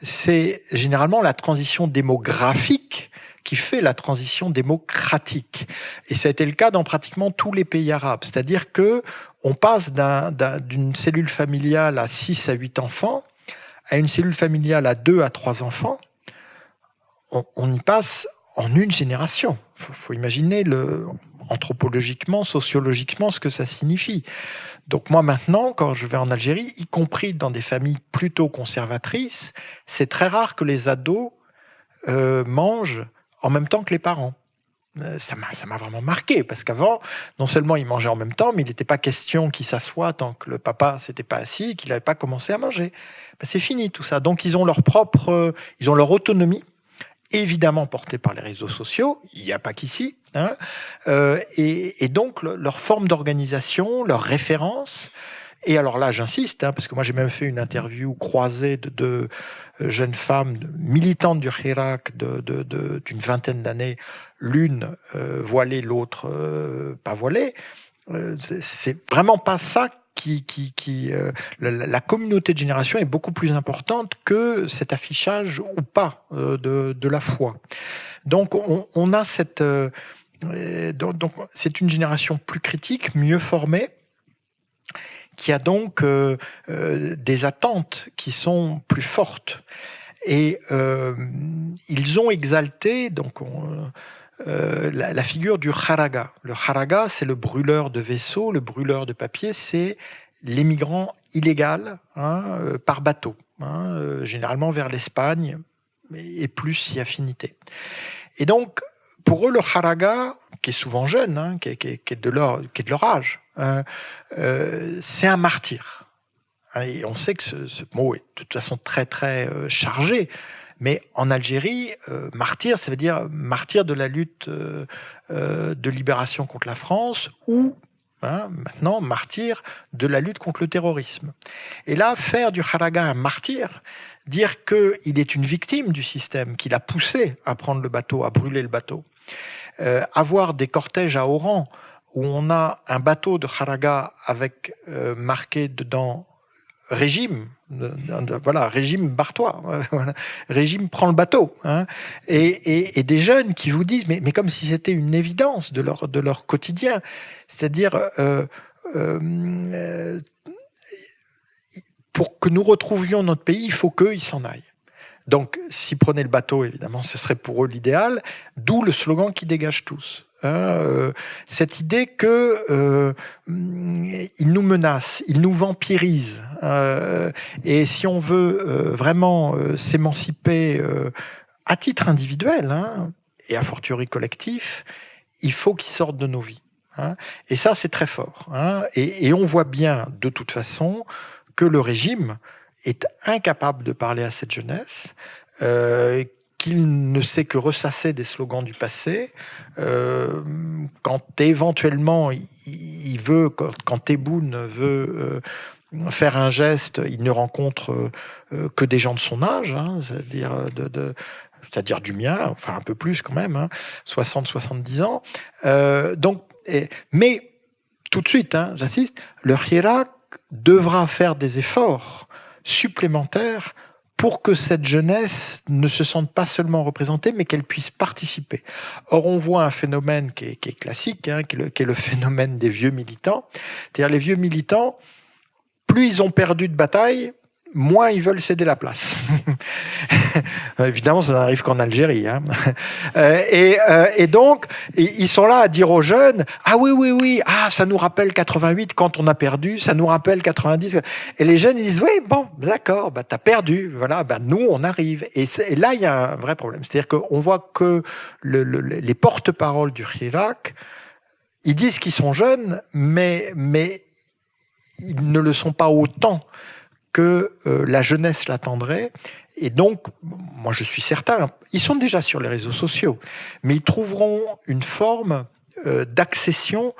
C'est généralement la transition démographique qui fait la transition démocratique. Et ça a été le cas dans pratiquement tous les pays arabes. C'est-à-dire que on passe d'une cellule familiale à 6 à 8 enfants à une cellule familiale à 2 à 3 enfants. On y passe en une génération. Faut imaginer anthropologiquement, sociologiquement, ce que ça signifie. Donc moi maintenant, quand je vais en Algérie, y compris dans des familles plutôt conservatrices, c'est très rare que les ados mangent en même temps que les parents. Ça m'a vraiment marqué, parce qu'avant, non seulement ils mangeaient en même temps, mais il n'était pas question qu'ils s'assoient tant que le papa s'était pas assis, qu'il n'avait pas commencé à manger. C'est fini tout ça. Donc ils ont leur autonomie, évidemment portée par les réseaux sociaux, il n'y a pas qu'ici, et donc leur forme d'organisation, leurs références. Et alors là, j'insiste, parce que moi j'ai même fait une interview croisée de jeunes femmes militantes du Hirak d'une vingtaine d'années, l'une voilée, l'autre pas voilée. C'est vraiment pas ça la communauté de génération est beaucoup plus importante que cet affichage ou pas de la foi. Donc on a Donc, c'est une génération plus critique, mieux formée, qui a donc des attentes qui sont plus fortes. Et ils ont exalté la figure du kharaga. Le kharaga, c'est le brûleur de vaisseaux, le brûleur de papier, c'est l'émigrant illégal par bateau, généralement vers l'Espagne, et plus si affinité. Et donc, pour eux, le kharaga, qui est souvent jeune, qui est de leur âge, c'est un martyr. Et on sait que ce mot est de toute façon très très chargé, mais en Algérie, martyr, ça veut dire martyr de la lutte de libération contre la France, ou maintenant martyr de la lutte contre le terrorisme. Et là, faire du kharaga un martyr, dire qu'il est une victime du système, qu'il a poussé à prendre le bateau, à brûler le bateau, avoir des cortèges à Oran où on a un bateau de kharaga avec marqué dedans régime, voilà, régime barre-toi, régime prend le bateau, et des jeunes qui vous disent, mais comme si c'était une évidence de leur quotidien, c'est-à-dire pour que nous retrouvions notre pays, il faut qu'eux, ils s'en aillent. Donc, s'ils prenaient le bateau, évidemment, ce serait pour eux l'idéal, d'où le slogan qui dégage tous. Cette idée que ils nous menacent, ils nous vampirisent, et si on veut vraiment s'émanciper à titre individuel, et a fortiori collectif, il faut qu'ils sortent de nos vies. Et ça, c'est très fort. Et on voit bien, de toute façon, que le régime est incapable de parler à cette jeunesse, qu'il ne sait que ressasser des slogans du passé. Quand éventuellement il veut, quand Tebboune veut faire un geste, il ne rencontre que des gens de son âge, c'est-à-dire du mien, enfin un peu plus quand même, 60-70 ans. Mais tout de suite, j'insiste, le Hirak devra faire des efforts supplémentaires pour que cette jeunesse ne se sente pas seulement représentée, mais qu'elle puisse participer. Or, on voit un phénomène qui est classique, qui est le phénomène des vieux militants. C'est-à-dire les vieux militants, plus ils ont perdu de bataille, moins ils veulent céder la place. Évidemment, ça n'arrive qu'en Algérie. Et donc, ils sont là à dire aux jeunes, ah oui, ça nous rappelle 88 quand on a perdu, ça nous rappelle 90. Et les jeunes, ils disent, oui, bon, d'accord, t'as perdu, voilà, nous, on arrive. Et là, il y a un vrai problème. C'est-à-dire qu'on voit que les porte-paroles du Hirak, ils disent qu'ils sont jeunes, mais ils ne le sont pas autant que la jeunesse l'attendrait. Et donc, moi je suis certain, ils sont déjà sur les réseaux sociaux, mais ils trouveront une forme d'accession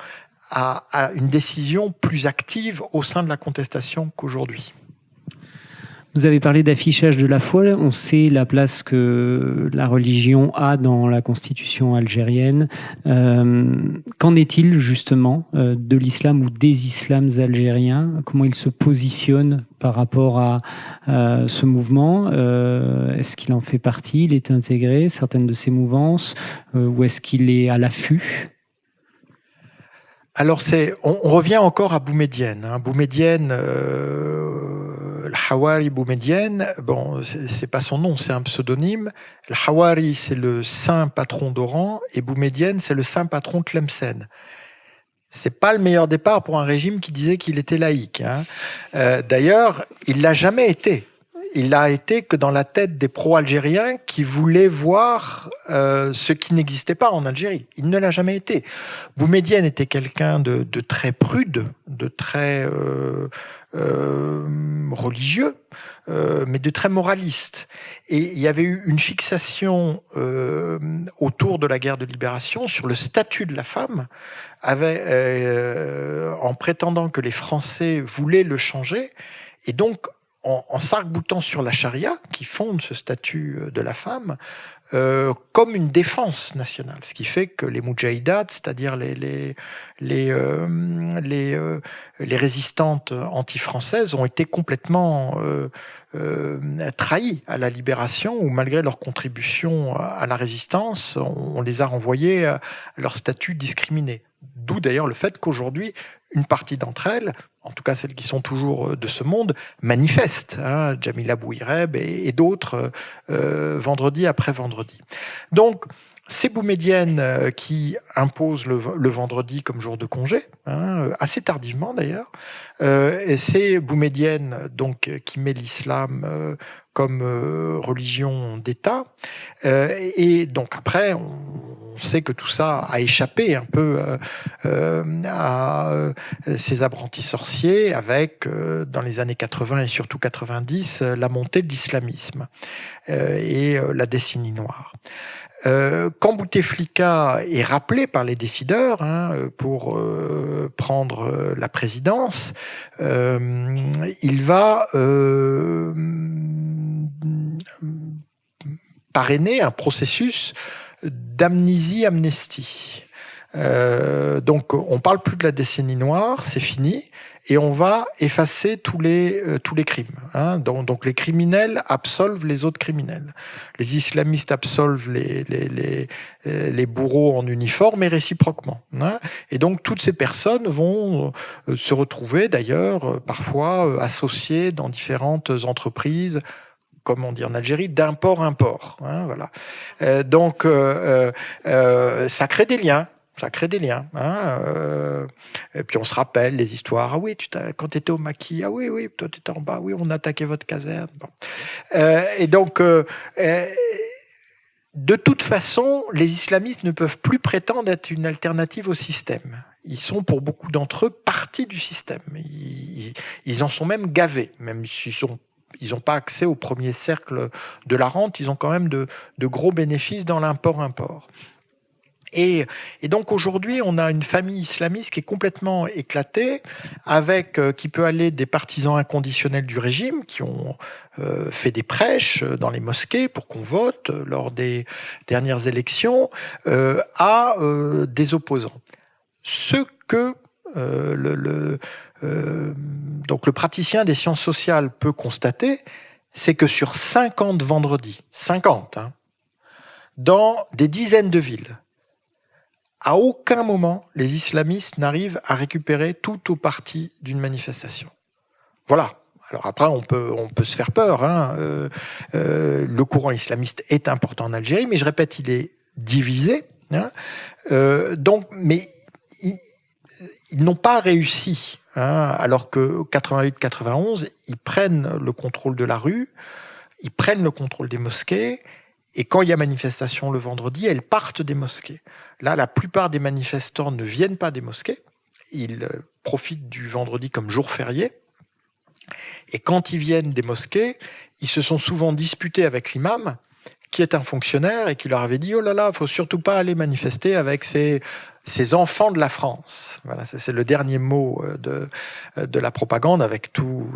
à une décision plus active au sein de la contestation qu'aujourd'hui. Vous avez parlé d'affichage de la foi. On sait la place que la religion a dans la constitution algérienne. Qu'en est-il justement de l'islam ou des islams algériens? Comment ils se positionnent par rapport à ce mouvement? Est-ce qu'il en fait partie? Il est intégré, certaines de ces mouvances? Ou est-ce qu'il est à l'affût? Alors, on revient encore à Boumedienne. Boumedienne, Al-Hawari Boumedienne, bon, c'est pas son nom, c'est un pseudonyme. Al-Hawari, c'est le saint patron d'Oran, et Boumedienne, c'est le saint patron de Tlemcen. C'est pas le meilleur départ pour un régime qui disait qu'il était laïque. D'ailleurs, il l'a jamais été. Il n'a été que dans la tête des pro-algériens qui voulaient voir ce qui n'existait pas en Algérie. Il ne l'a jamais été. Boumedienne était quelqu'un de très prude, de très religieux, mais de très moraliste. Et il y avait eu une fixation autour de la guerre de libération sur le statut de la femme, en prétendant que les Français voulaient le changer. Et donc, en s'arc-boutant sur la charia, qui fonde ce statut de la femme, comme une défense nationale. Ce qui fait que les moudjahidat, c'est-à-dire les résistantes anti-françaises, ont été complètement trahies à la libération, ou malgré leur contribution à la résistance, on les a renvoyées à leur statut discriminé. D'où d'ailleurs le fait qu'aujourd'hui, une partie d'entre elles, en tout cas celles qui sont toujours de ce monde, manifestent, Jamila Bouireb et d'autres, vendredi après vendredi. Donc, ces Boumediennes qui imposent le vendredi comme jour de congé, assez tardivement d'ailleurs, et ces Boumediennes donc, qui met l'islam comme religion d'État, et donc après, on sait que tout ça a échappé un peu à ces apprentis sorciers avec, dans les années 80 et surtout 90, la montée de l'islamisme et la décennie noire. Quand Bouteflika est rappelé par les décideurs pour prendre la présidence, il va parrainer un processus d'amnésie-amnestie. Donc, on parle plus de la décennie noire, c'est fini, et on va effacer tous les crimes. Donc, les criminels absolvent les autres criminels. Les islamistes absolvent les bourreaux en uniforme et réciproquement. Et donc, toutes ces personnes vont se retrouver, d'ailleurs, parfois associées dans différentes entreprises, comme on dit en Algérie, d'import-import. Voilà. Donc, ça crée des liens. Ça crée des liens. Et puis on se rappelle les histoires. Ah oui, quand tu étais au maquis, ah oui, toi tu étais en bas, oui, on a attaqué votre caserne. Bon. Et donc, de toute façon, les islamistes ne peuvent plus prétendre être une alternative au système. Ils sont, pour beaucoup d'entre eux, partie du système. Ils en sont même gavés, même s'ils n'ont pas accès au premier cercle de la rente, ils ont quand même de gros bénéfices dans l'import-import. Et donc aujourd'hui, on a une famille islamiste qui est complètement éclatée, qui peut aller des partisans inconditionnels du régime, qui ont fait des prêches dans les mosquées pour qu'on vote lors des dernières élections, à des opposants. Ce que donc le praticien des sciences sociales peut constater, c'est que sur 50 vendredis, 50, dans des dizaines de villes, à aucun moment, les islamistes n'arrivent à récupérer tout ou partie d'une manifestation. Voilà. Alors après, on peut se faire peur. Le courant islamiste est important en Algérie, mais je répète, il est divisé. Mais ils n'ont pas réussi. Alors que 88-91, ils prennent le contrôle de la rue, ils prennent le contrôle des mosquées. Et quand il y a manifestation le vendredi, elles partent des mosquées. Là, la plupart des manifestants ne viennent pas des mosquées. Ils profitent du vendredi comme jour férié. Et quand ils viennent des mosquées, ils se sont souvent disputés avec l'imam, qui est un fonctionnaire et qui leur avait dit « Oh là là, il faut surtout pas aller manifester avec ces enfants de la France ». Voilà, c'est le dernier mot de la propagande, avec tout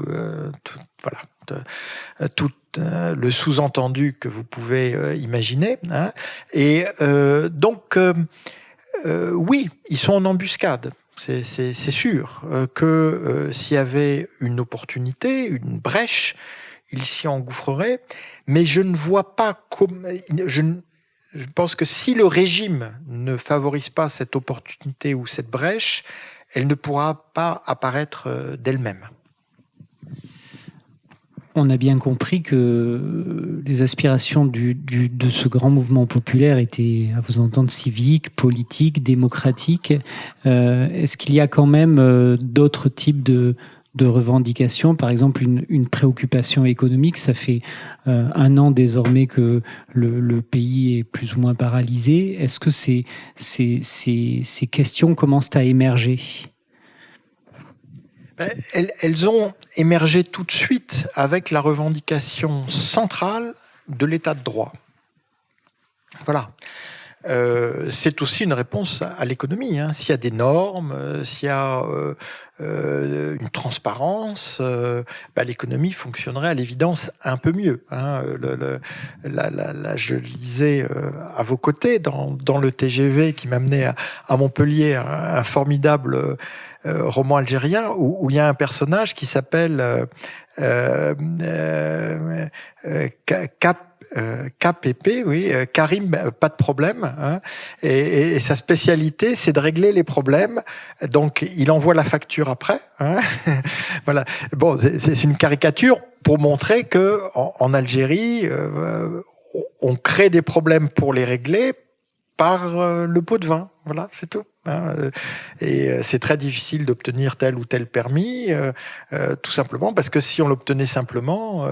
le sous-entendu que vous pouvez imaginer. Et donc, oui, ils sont en embuscade. C'est sûr que s'il y avait une opportunité, une brèche, ils s'y engouffreraient. Mais je ne vois pas comment... Je pense que si le régime ne favorise pas cette opportunité ou cette brèche, elle ne pourra pas apparaître d'elle-même. On a bien compris que les aspirations de ce grand mouvement populaire étaient, à vous entendre, civiques, politiques, démocratiques. Est-ce qu'il y a quand même d'autres types de revendications, par exemple une préoccupation économique? Ça fait 1 an désormais que le pays est plus ou moins paralysé. Est-ce que ces questions commencent à émerger? Elles ont émergé tout de suite avec la revendication centrale de l'état de droit. Voilà. c'est aussi une réponse à l'économie. S'il y a des normes, s'il y a une transparence, l'économie fonctionnerait à l'évidence un peu mieux. Je lisais à vos côtés dans le TGV qui m'amenait à Montpellier un formidable roman algérien où il y a un personnage qui s'appelle KPP, oui, Karim, pas de problème. Et sa spécialité, c'est de régler les problèmes. Donc, il envoie la facture après. Voilà. Bon, c'est une caricature pour montrer que en Algérie, on crée des problèmes pour les régler par le pot de vin. Voilà, c'est tout. Et c'est très difficile d'obtenir tel ou tel permis, tout simplement parce que si on l'obtenait simplement,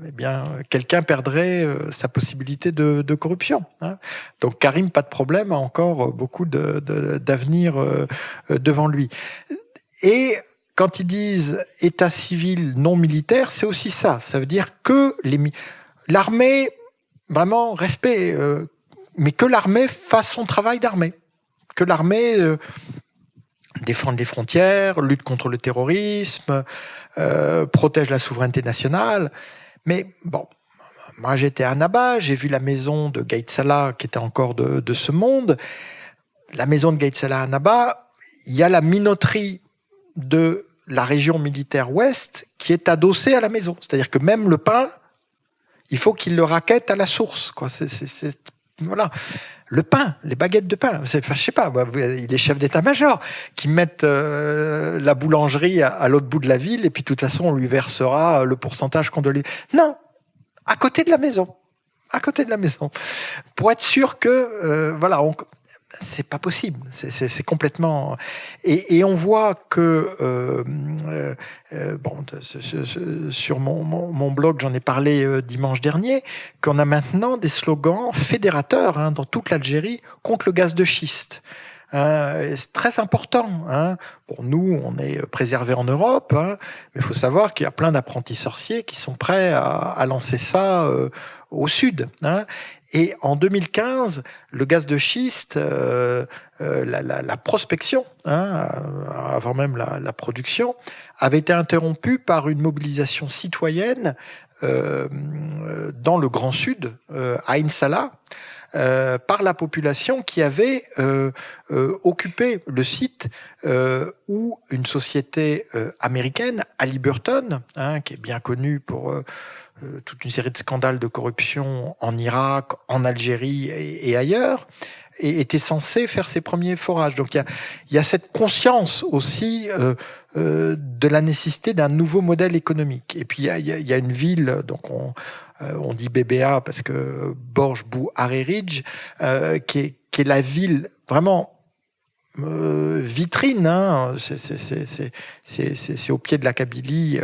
eh bien, quelqu'un perdrait sa possibilité de corruption. Donc Karim, pas de problème, a encore beaucoup d'avenir devant lui. Et quand ils disent état civil non militaire, c'est aussi ça. Ça veut dire que l'armée, vraiment, respect, mais que l'armée fasse son travail d'armée. Que l'armée défende les frontières, lutte contre le terrorisme, protège la souveraineté nationale. Mais bon, moi j'étais à Annaba, j'ai vu la maison de Gaïd Salah qui était encore de ce monde. La maison de Gaïd Salah à Annaba, il y a la minoterie de la région militaire ouest qui est adossée à la maison. C'est-à-dire que même le pain, il faut qu'il le raquette à la source, quoi. Voilà. Le pain, les baguettes de pain, je sais pas, il est chef d'état-major qui mettent la boulangerie à l'autre bout de la ville et puis de toute façon on lui versera le pourcentage qu'on doit lui. Non, à côté de la maison, pour être sûr que voilà, c'est pas possible, c'est complètement. Et on voit que sur mon blog, j'en ai parlé dimanche dernier, qu'on a maintenant des slogans fédérateurs dans toute l'Algérie contre le gaz de schiste. C'est très important. Pour nous, on est préservé en Europe, mais il faut savoir qu'il y a plein d'apprentis sorciers qui sont prêts à lancer ça au sud. Et en 2015, le gaz de schiste, la prospection, avant même la production, avait été interrompue par une mobilisation citoyenne dans le Grand Sud, à Ain Salah, par la population qui avait occupé le site où une société américaine, Halliburton, qui est bien connue pour toute une série de scandales de corruption en Irak, en Algérie et ailleurs, et était censé faire ses premiers forages. Donc il y a cette conscience aussi de la nécessité d'un nouveau modèle économique. Et puis il y a une ville, donc on dit BBA parce que Borj Bou Hariri, qui est la ville vraiment vitrine, c'est au pied de la Kabylie,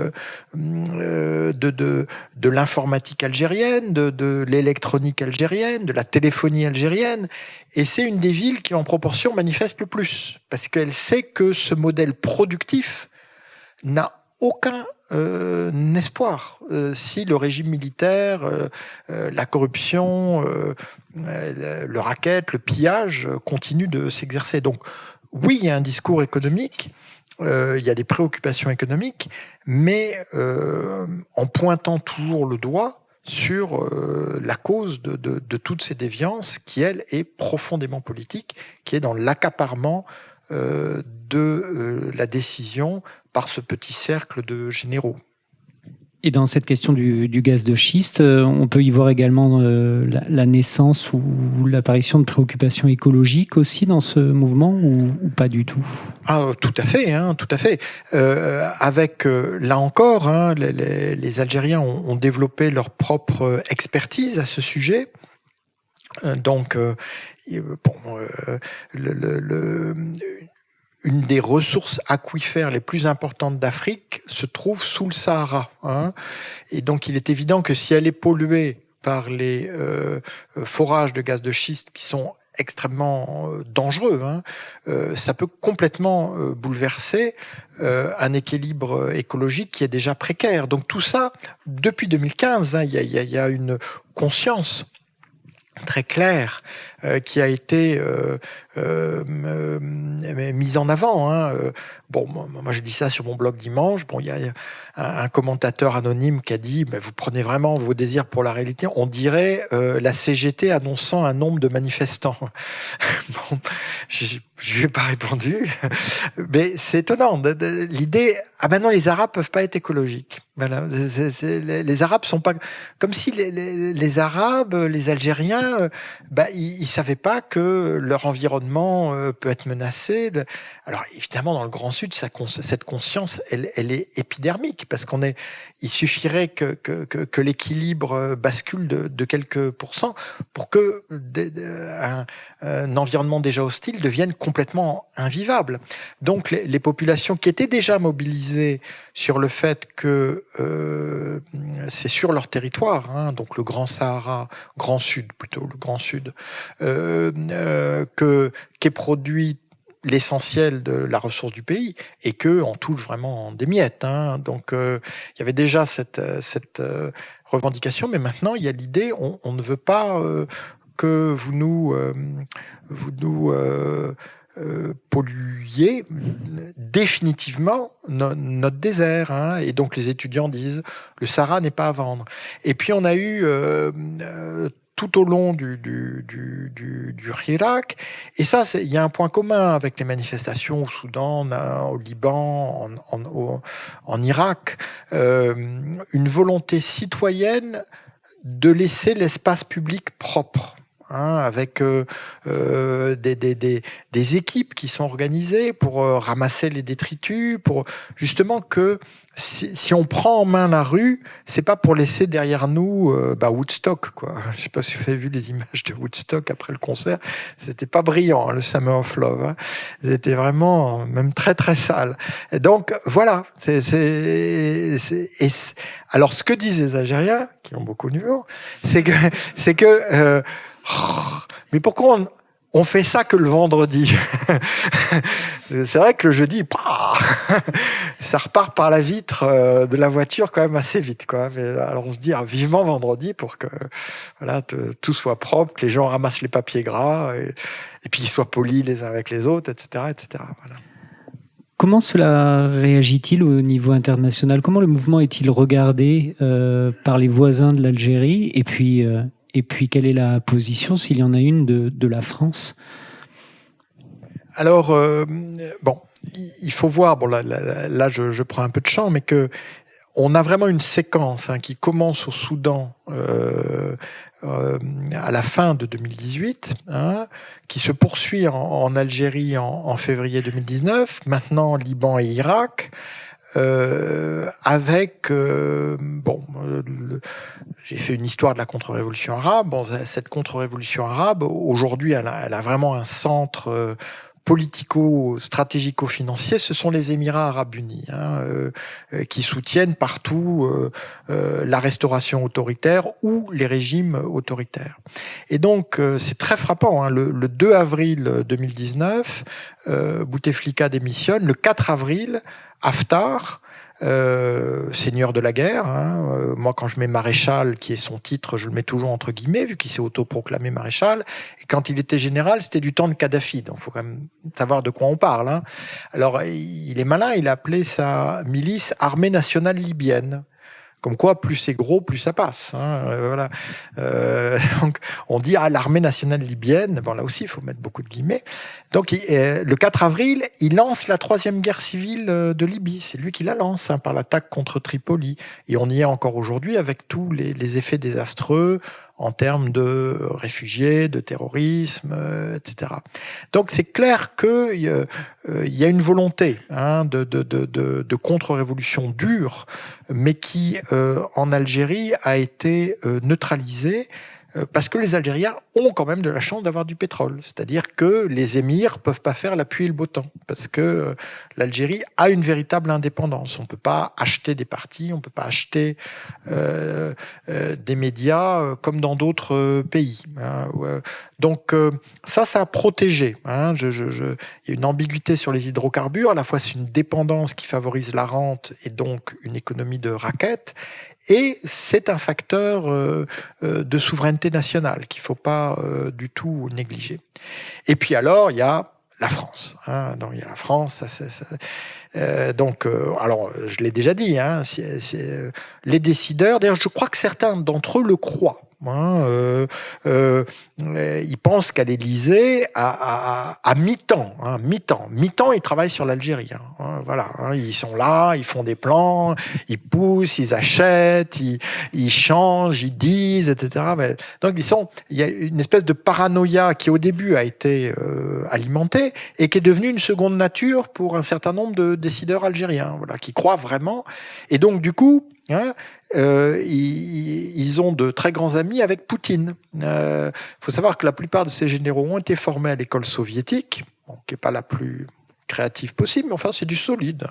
de l'informatique algérienne, de l'électronique algérienne, de la téléphonie algérienne, et c'est une des villes qui en proportion manifeste le plus, parce qu'elle sait que ce modèle productif n'a aucun espoir si le régime militaire, la corruption, le racket, le pillage continue de s'exercer. Donc oui, il y a un discours économique, il y a des préoccupations économiques, mais en pointant toujours le doigt sur la cause de toutes ces déviances qui, elle, est profondément politique, qui est dans l'accaparement de la décision par ce petit cercle de généraux. Et dans cette question du gaz de schiste, on peut y voir également la naissance ou l'apparition de préoccupations écologiques aussi dans ce mouvement ou pas du tout ? Tout à fait, tout à fait. Avec, là encore, les Algériens ont développé leur propre expertise à ce sujet. Donc, une des ressources aquifères les plus importantes d'Afrique se trouve sous le Sahara. Et donc, il est évident que si elle est polluée par les forages de gaz de schiste qui sont extrêmement dangereux, ça peut complètement bouleverser un équilibre écologique qui est déjà précaire. Donc tout ça, depuis 2015, il y a une conscience très clair qui a été mise en avant. Bon, moi j'ai dit ça sur mon blog dimanche. Bon, il y a un commentateur anonyme qui a dit vous prenez vraiment vos désirs pour la réalité. On dirait la CGT annonçant un nombre de manifestants. Bon, je lui ai pas répondu, mais c'est étonnant. L'idée, non, les Arabes peuvent pas être écologiques. Voilà, les Arabes sont pas comme si les Arabes, les Algériens, ils savaient pas que leur environnement peut être menacé. Alors évidemment, dans le Grand Sud, cette conscience, elle est épidermique parce il suffirait que l'équilibre bascule de quelques pourcents pour que un environnement déjà hostile devienne complètement invivable. Donc les populations qui étaient déjà mobilisées sur le fait que c'est sur leur territoire, donc le Grand Sahara, Grand Sud plutôt, le Grand Sud, qu'est produit l'essentiel de la ressource du pays et que on touche vraiment des miettes. Donc il y avait déjà cette revendication, mais maintenant il y a l'idée, on ne veut pas que vous nous polluiez définitivement notre désert. Et donc les étudiants disent le Sahara n'est pas à vendre. Et puis on a eu tout au long du Hirak, et ça, il y a un point commun avec les manifestations au Soudan, au Liban, en Irak, une volonté citoyenne de laisser l'espace public propre. Avec des équipes qui sont organisées pour ramasser les détritus, pour justement que si on prend en main la rue, c'est pas pour laisser derrière nous Woodstock, quoi. Je sais pas si vous avez vu les images de Woodstock après le concert, c'était pas brillant, le Summer of Love. C'était vraiment même très très sale. Et donc voilà, alors ce que disent les Algériens, qui ont beaucoup d'humour, c'est que mais pourquoi on fait ça que le vendredi? C'est vrai que le jeudi, ça repart par la vitre de la voiture quand même assez vite, quoi. Mais alors on se dit vivement vendredi pour que tout soit propre, que les gens ramassent les papiers gras et puis qu'ils soient polis les uns avec les autres, etc., etc. Voilà. Comment cela réagit-il au niveau international? Comment le mouvement est-il regardé par les voisins de l'Algérie? Et puis, quelle est la position, s'il y en a une, de la France? Alors, il faut voir, là je prends un peu de champ, mais on a vraiment une séquence qui commence au Soudan à la fin de 2018, qui se poursuit en Algérie en février 2019, maintenant Liban et Irak, avec j'ai fait une histoire de la contre-révolution arabe. Cette contre-révolution arabe, aujourd'hui, elle a vraiment un centre politico-stratégico-financier. Ce sont les Émirats arabes unis qui soutiennent partout la restauration autoritaire ou les régimes autoritaires. Et donc, c'est très frappant. Le 2 avril 2019, Bouteflika démissionne. Le 4 avril, Haftar, seigneur de la guerre. Moi, quand je mets maréchal, qui est son titre, je le mets toujours entre guillemets, vu qu'il s'est autoproclamé maréchal. Et quand il était général, c'était du temps de Kadhafi. Donc, il faut quand même savoir de quoi on parle. Alors, il est malin, il a appelé sa milice Armée nationale libyenne. Comme quoi, plus c'est gros, plus ça passe. Voilà. Donc, on dit l'armée nationale libyenne. Là aussi, il faut mettre beaucoup de guillemets. Donc, le 4 avril, il lance la 3e guerre civile de Libye. C'est lui qui la lance par l'attaque contre Tripoli. Et on y est encore aujourd'hui avec tous les effets désastreux en termes de réfugiés, de terrorisme, etc. Donc c'est clair qu'il y a une volonté de contre-révolution dure, mais qui en Algérie a été neutralisée parce que les Algériens ont quand même de la chance d'avoir du pétrole. C'est-à-dire que les émirs peuvent pas faire la pluie et le beau temps, parce que l'Algérie a une véritable indépendance. On peut pas acheter des partis, on peut pas acheter des médias comme dans d'autres pays. Donc ça a protégé. Il y a une ambiguïté sur les hydrocarbures. À la fois, c'est une dépendance qui favorise la rente et donc une économie de raquette. Et c'est un facteur de souveraineté nationale qu'il ne faut pas du tout négliger. Et puis alors, il y a la France. Donc, il y a la France, alors, je l'ai déjà dit, les décideurs, d'ailleurs, je crois que certains d'entre eux le croient. Ils pensent qu'à l'Élysée, à mi-temps, mi-temps, ils travaillent sur l'Algérie. Voilà, ils sont là, ils font des plans, ils poussent, ils achètent, ils changent, ils disent, etc. Donc, il y a une espèce de paranoïa qui, au début, a été alimentée et qui est devenue une seconde nature pour un certain nombre de décideurs algériens, voilà, qui croient vraiment. Et donc, du coup, ils ont de très grands amis avec Poutine. Faut savoir que la plupart de ces généraux ont été formés à l'école soviétique, qui n'est pas la plus créative possible, mais enfin c'est du solide.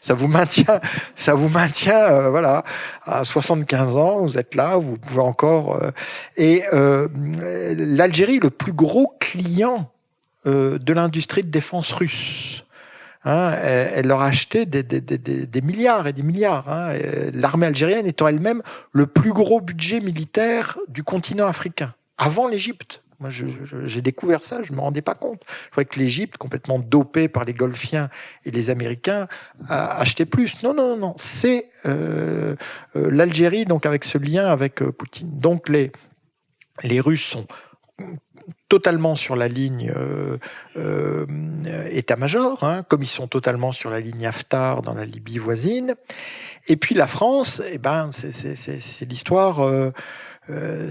Ça vous maintient, voilà, à 75 ans, vous êtes là, vous pouvez encore. L'Algérie est le plus gros client de l'industrie de défense russe. Elle leur a acheté des milliards et des milliards. L'armée algérienne étant elle-même le plus gros budget militaire du continent africain, avant l'Égypte. Moi, j'ai découvert ça, je ne me rendais pas compte. Je croyais que l'Égypte, complètement dopée par les Golfiens et les Américains, achetait plus. Non. C'est l'Algérie, donc avec ce lien avec Poutine. Donc les Russes sont totalement sur la ligne état-major, comme ils sont totalement sur la ligne Haftar dans la Libye voisine. Et puis la France, c'est l'histoire,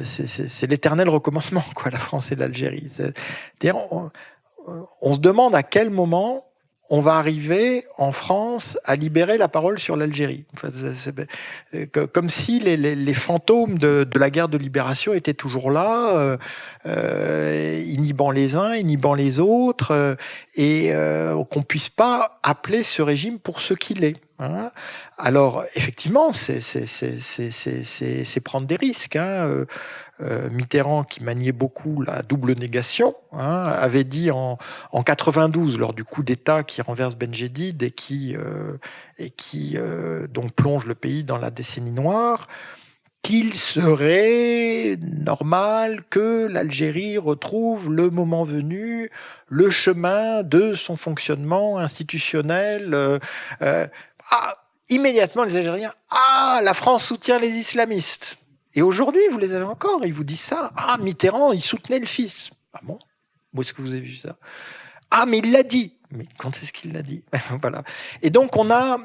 c'est l'éternel recommencement, quoi, la France et l'Algérie. C'est-à-dire, on se demande à quel moment on va arriver en France à libérer la parole sur l'Algérie. Enfin, comme si les fantômes de la guerre de libération étaient toujours là, inhibant les uns, inhibant les autres, et qu'on puisse pas appeler ce régime pour ce qu'il est. Alors, effectivement, c'est prendre des risques. Mitterrand, qui maniait beaucoup la double négation, avait dit en 92, lors du coup d'État qui renverse Ben Jedid et qui donc plonge le pays dans la décennie noire, qu'il serait normal que l'Algérie retrouve le moment venu le chemin de son fonctionnement institutionnel. Immédiatement, les Algériens, la France soutient les islamistes. Et aujourd'hui, vous les avez encore, ils vous disent ça. Mitterrand, il soutenait le fils. Ah bon? Où est-ce que vous avez vu ça? Mais il l'a dit. Mais quand est-ce qu'il l'a dit? Voilà. Et donc, on a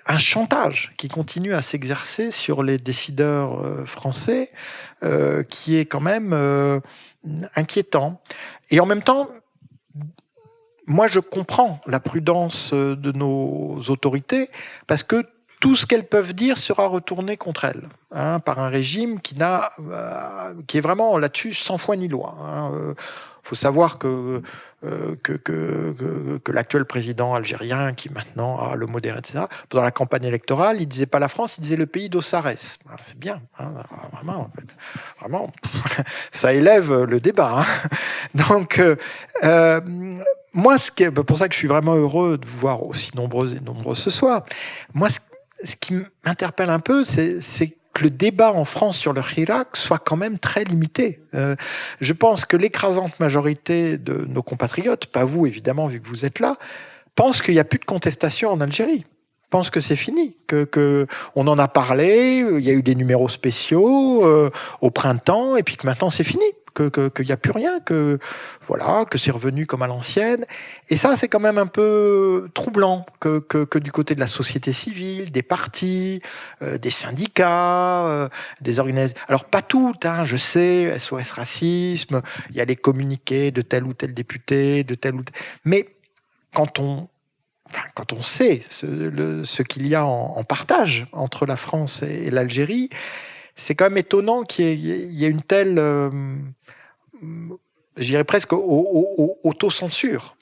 un chantage qui continue à s'exercer sur les décideurs français, qui est quand même inquiétant. Et en même temps, moi, je comprends la prudence de nos autorités, parce que tout ce qu'elles peuvent dire sera retourné contre elles, par un régime qui est vraiment là-dessus sans foi ni loi. Faut savoir que l'actuel président algérien, qui maintenant a le modéré, etc., pendant la campagne électorale, il disait pas la France, il disait le pays d'Ossarès. C'est bien, vraiment, ça élève le débat. Donc, moi, c'est pour ça que je suis vraiment heureux de vous voir aussi nombreux et nombreuses ce soir. Moi, ce qui m'interpelle un peu, c'est que le débat en France sur le Hirak soit quand même très limité. Je pense que l'écrasante majorité de nos compatriotes, pas vous évidemment vu que vous êtes là, pensent qu'il n'y a plus de contestation en Algérie. Pensent que c'est fini, que on en a parlé, il y a eu des numéros spéciaux au printemps, et puis que maintenant c'est fini, qu'il n'y a plus rien, que c'est revenu comme à l'ancienne. Et ça, c'est quand même un peu troublant que du côté de la société civile, des partis, des syndicats, des organisations. Alors pas toutes, je sais, SOS Racisme, il y a les communiqués de tel ou tel député, de tel ou tel... Mais quand on sait ce qu'il y a en partage entre la France et l'Algérie, c'est quand même étonnant qu'il y ait une telle, je dirais presque autocensure,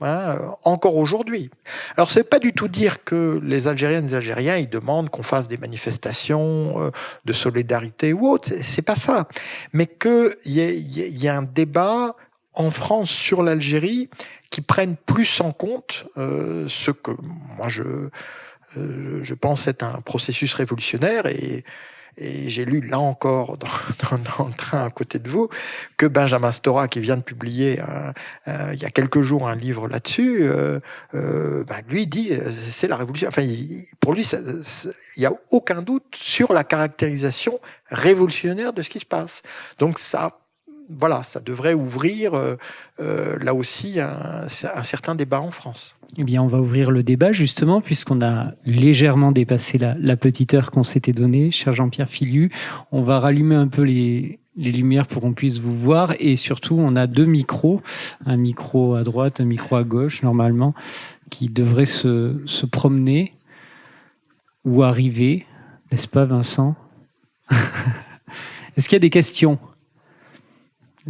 encore aujourd'hui. Alors, c'est pas du tout dire que les Algériennes et les Algériens, ils demandent qu'on fasse des manifestations de solidarité ou autre, c'est pas ça. Mais qu'il y a un débat en France sur l'Algérie qui prennent plus en compte ce que moi je pense, être un processus révolutionnaire. Et j'ai lu, là encore, dans le train à côté de vous, que Benjamin Stora, qui vient de publier il y a quelques jours un livre là-dessus, lui dit c'est la révolution. Enfin, pour lui, il n'y a aucun doute sur la caractérisation révolutionnaire de ce qui se passe. Donc ça devrait ouvrir là aussi un certain débat en France. Eh bien, on va ouvrir le débat justement, puisqu'on a légèrement dépassé la petite heure qu'on s'était donnée, cher Jean-Pierre Filiu. On va rallumer un peu les lumières pour qu'on puisse vous voir, et surtout, on a 2 micros, un micro à droite, un micro à gauche, normalement, qui devraient se promener ou arriver, n'est-ce pas, Vincent? Est-ce qu'il y a des questions?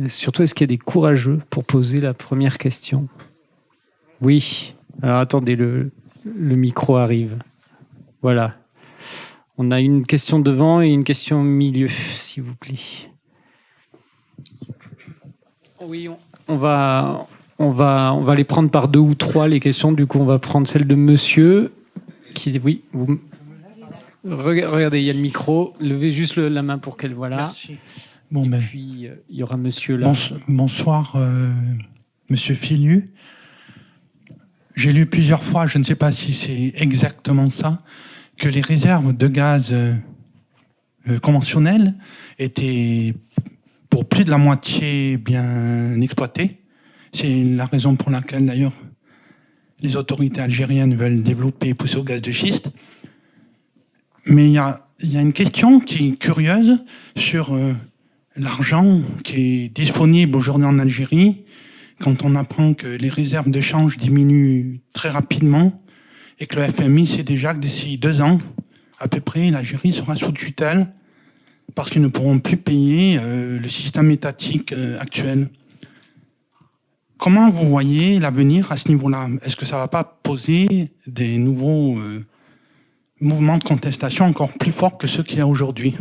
Surtout, est-ce qu'il y a des courageux pour poser la première question? Oui. Alors attendez, le micro arrive. Voilà. On a une question devant et une question au milieu, s'il vous plaît. Oui, on va les prendre par 2 ou 3 les questions. Du coup, on va prendre celle de monsieur. Oui, regardez, il y a le micro. Levez juste la main pour qu'elle voit là. Merci. Puis il y aura monsieur là. Bonsoir, monsieur Filiu. J'ai lu plusieurs fois, je ne sais pas si c'est exactement ça, que les réserves de gaz conventionnelles étaient pour plus de la moitié bien exploitées. C'est la raison pour laquelle, d'ailleurs, les autorités algériennes veulent développer et pousser au gaz de schiste. Mais il y a une question qui est curieuse sur l'argent qui est disponible aujourd'hui en Algérie, quand on apprend que les réserves de change diminuent très rapidement et que le FMI sait déjà que d'ici 2 ans, à peu près, l'Algérie sera sous tutelle parce qu'ils ne pourront plus payer le système étatique actuel. Comment vous voyez l'avenir à ce niveau-là? Est-ce que ça ne va pas poser des nouveaux mouvements de contestation encore plus forts que ceux qu'il y a aujourd'hui?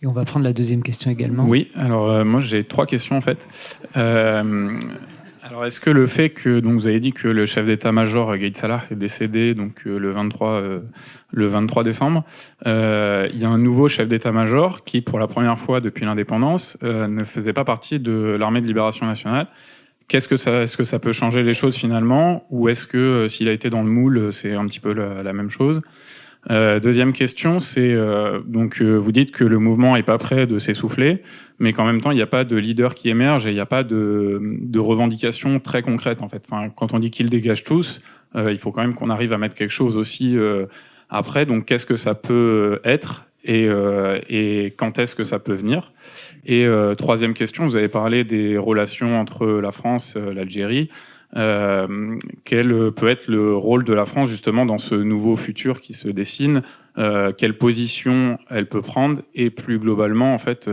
Et on va prendre la deuxième question également. Oui, alors moi j'ai 3 questions en fait. Alors est-ce que le fait que, donc vous avez dit que le chef d'état-major Gaïd Salah est décédé donc le 23 décembre, il y a un nouveau chef d'état-major qui pour la première fois depuis l'indépendance ne faisait pas partie de l'armée de libération nationale. Est-ce que ça peut changer les choses finalement, ou est-ce que s'il a été dans le moule, c'est un petit peu la même chose? Deuxième question, c'est vous dites que le mouvement est pas prêt de s'essouffler, mais qu'en même temps il n'y a pas de leader qui émerge et il n'y a pas de revendications très concrètes en fait. Enfin, quand on dit qu'ils dégagent tous, il faut quand même qu'on arrive à mettre quelque chose aussi après. Donc qu'est-ce que ça peut être et quand est-ce que ça peut venir? Et troisième question, vous avez parlé des relations entre la France, l'Algérie. Quel peut être le rôle de la France justement dans ce nouveau futur qui se dessine, quelle position elle peut prendre, et plus globalement en fait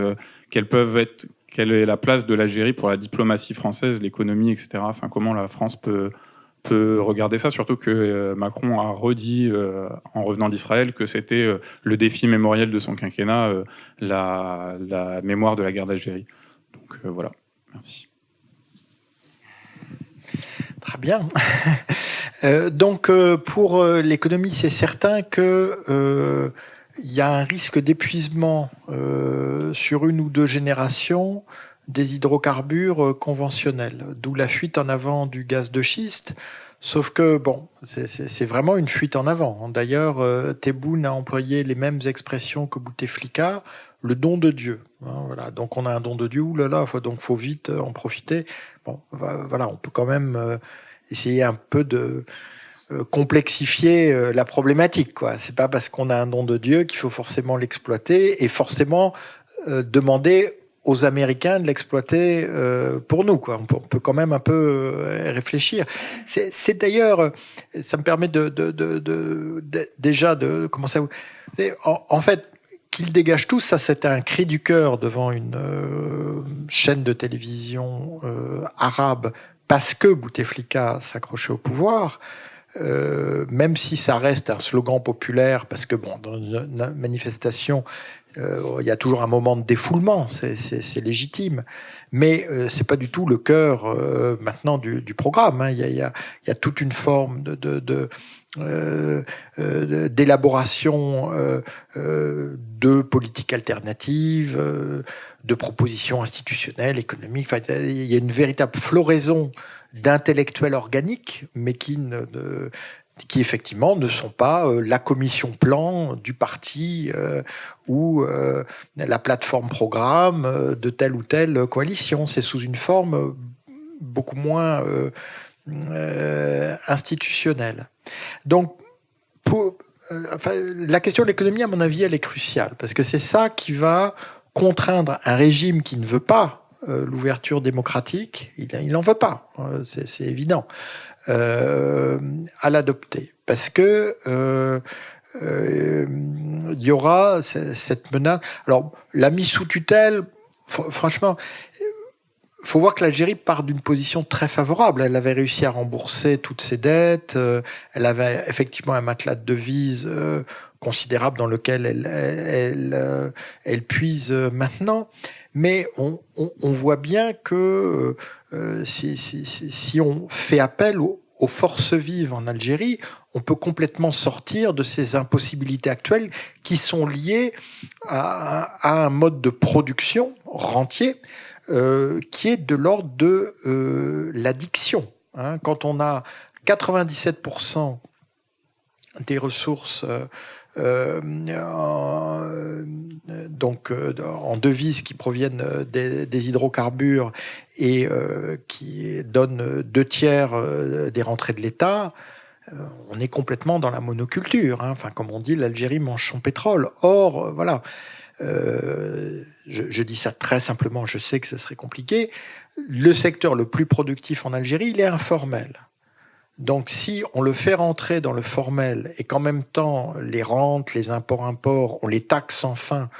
quelle est la place de l'Algérie pour la diplomatie française, l'économie, etc. Enfin, comment la France peut regarder ça, surtout que Macron a redit en revenant d'Israël que c'était le défi mémoriel de son quinquennat, la mémoire de la guerre d'Algérie. Donc voilà, merci. Très bien. Donc, pour l'économie, c'est certain que il y a un risque d'épuisement sur 1 ou 2 générations des hydrocarbures conventionnels, d'où la fuite en avant du gaz de schiste. Sauf que, bon, c'est vraiment une fuite en avant. D'ailleurs, Tebboune a employé les mêmes expressions que Bouteflika, le don de Dieu. Voilà. Donc on a un don de Dieu, oulala, faut vite en profiter. Bon, voilà, on peut quand même essayer un peu de complexifier la problématique, quoi. C'est pas parce qu'on a un don de Dieu qu'il faut forcément l'exploiter et forcément demander aux Américains de l'exploiter pour nous, quoi. On peut quand même un peu réfléchir. C'est d'ailleurs, ça me permet déjà de commencer à vous... En fait, qu'ils dégagent tous, ça c'était un cri du cœur devant une chaîne de télévision arabe parce que Bouteflika s'accrochait au pouvoir. même si ça reste un slogan populaire, parce que bon, dans une manifestation, il y a toujours un moment de défoulement, c'est légitime, mais c'est pas du tout le cœur maintenant du programme. Hein. Il y a toute une forme d'élaboration de politiques alternatives, de propositions institutionnelles, économiques. Enfin, il y a une véritable floraison d'intellectuels organiques, mais qui effectivement ne sont pas la commission plan du parti ou la plateforme programme de telle ou telle coalition. C'est sous une forme beaucoup moins institutionnelle. Donc, la question de l'économie, à mon avis, elle est cruciale, parce que c'est ça qui va contraindre un régime qui ne veut pas l'ouverture démocratique, il n'en veut pas, c'est évident, à l'adopter. Parce que il y aura cette menace. Alors, la mise sous tutelle, franchement, il faut voir que l'Algérie part d'une position très favorable. Elle avait réussi à rembourser toutes ses dettes, elle avait effectivement un matelas de devises considérable dans lequel elle puise maintenant. Mais on voit bien que si on fait appel aux forces vives en Algérie, on peut complètement sortir de ces impossibilités actuelles qui sont liées à un mode de production rentier qui est de l'ordre de l'addiction. Hein. Quand on a 97% des ressources en devises qui proviennent des hydrocarbures et qui donnent 2/3 des rentrées de l'État, on est complètement dans la monoculture. Hein. Enfin, comme on dit, l'Algérie mange son pétrole. Or, voilà. Je dis ça très simplement, je sais que ce serait compliqué. Le secteur le plus productif en Algérie, il est informel. Donc si on le fait rentrer dans le formel et qu'en même temps les rentes, les imports, on les taxe sans fin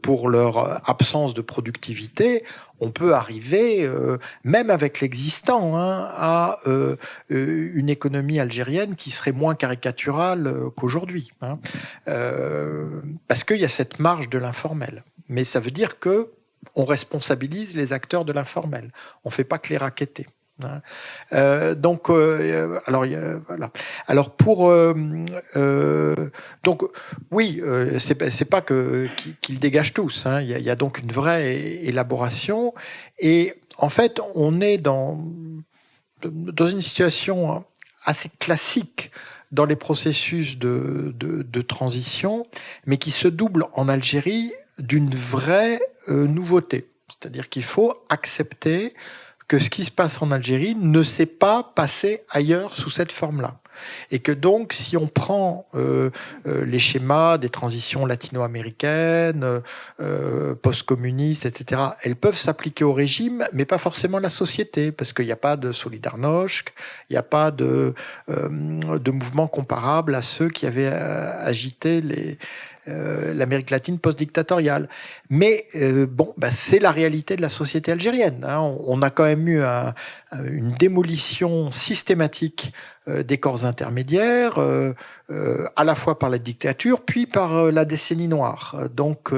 pour leur absence de productivité, on peut arriver, même avec l'existant, à une économie algérienne qui serait moins caricaturale qu'aujourd'hui. Parce qu'il y a cette marge de l'informel. Mais ça veut dire qu'on responsabilise les acteurs de l'informel. On ne fait pas que les racketter. Donc oui, c'est pas qu'ils dégagent tous. Hein. Il y a donc une vraie élaboration, et en fait, on est dans une situation assez classique dans les processus de transition, mais qui se double en Algérie d'une vraie nouveauté. C'est-à-dire qu'il faut accepter que ce qui se passe en Algérie ne s'est pas passé ailleurs sous cette forme-là. Et que donc, si on prend les schémas des transitions latino-américaines, post-communistes, etc., elles peuvent s'appliquer au régime, mais pas forcément à la société, parce qu'il n'y a pas de Solidarność, il n'y a pas de mouvement comparable à ceux qui avaient agité l'Amérique latine post-dictatoriale. Mais c'est la réalité de la société algérienne. Hein. On a quand même eu une démolition systématique des corps intermédiaires, à la fois par la dictature, puis par la décennie noire. Donc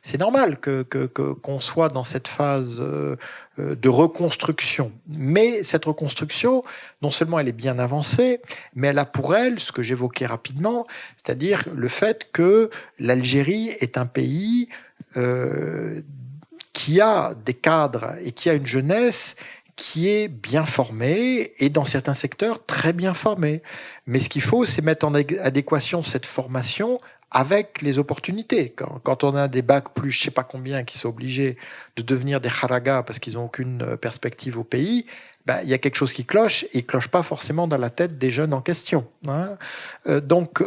c'est normal qu'on soit dans cette phase de reconstruction. Mais cette reconstruction, non seulement elle est bien avancée, mais elle a pour elle, ce que j'évoquais rapidement, c'est-à-dire le fait que l'Algérie est un pays qui a des cadres et qui a une jeunesse qui est bien formée et dans certains secteurs très bien formée. Mais ce qu'il faut, c'est mettre en adéquation cette formation avec les opportunités. Quand on a des bacs plus je sais pas combien qui sont obligés de devenir des kharagas parce qu'ils n'ont aucune perspective au pays, il y a quelque chose qui cloche, et il cloche pas forcément dans la tête des jeunes en question. Hein. Donc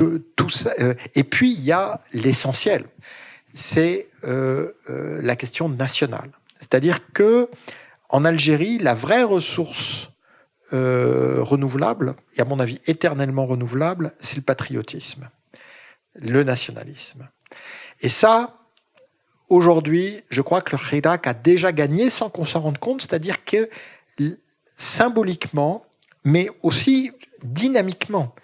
tout ça, et puis il y a l'essentiel, c'est la question nationale. C'est-à-dire que en Algérie, la vraie ressource renouvelable, et à mon avis éternellement renouvelable, c'est le patriotisme, le nationalisme. Et ça, aujourd'hui, je crois que le Hirak a déjà gagné sans qu'on s'en rende compte, c'est-à-dire que symboliquement, mais aussi dynamiquement.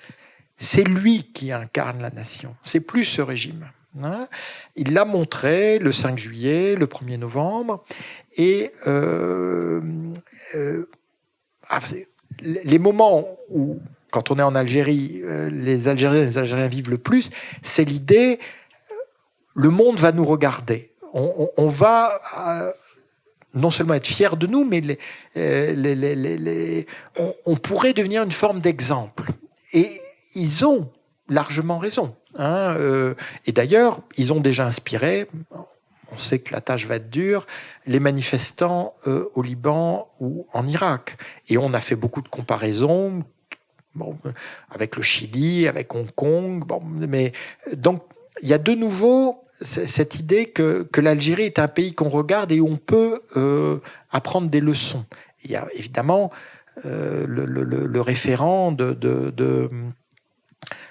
C'est lui qui incarne la nation, c'est plus ce régime. Hein. Il l'a montré le 5 juillet, le 1er novembre, et les moments où, quand on est en Algérie, les Algériens et les Algériens vivent le plus, c'est l'idée, le monde va nous regarder. On va non seulement être fiers de nous, mais on pourrait devenir une forme d'exemple. Et ils ont largement raison. Hein, et d'ailleurs, ils ont déjà inspiré, on sait que la tâche va être dure, les manifestants au Liban ou en Irak. Et on a fait beaucoup de comparaisons, avec le Chili, avec Hong Kong. Mais donc, il y a de nouveau cette idée que l'Algérie est un pays qu'on regarde et où on peut apprendre des leçons. Il y a évidemment le référent de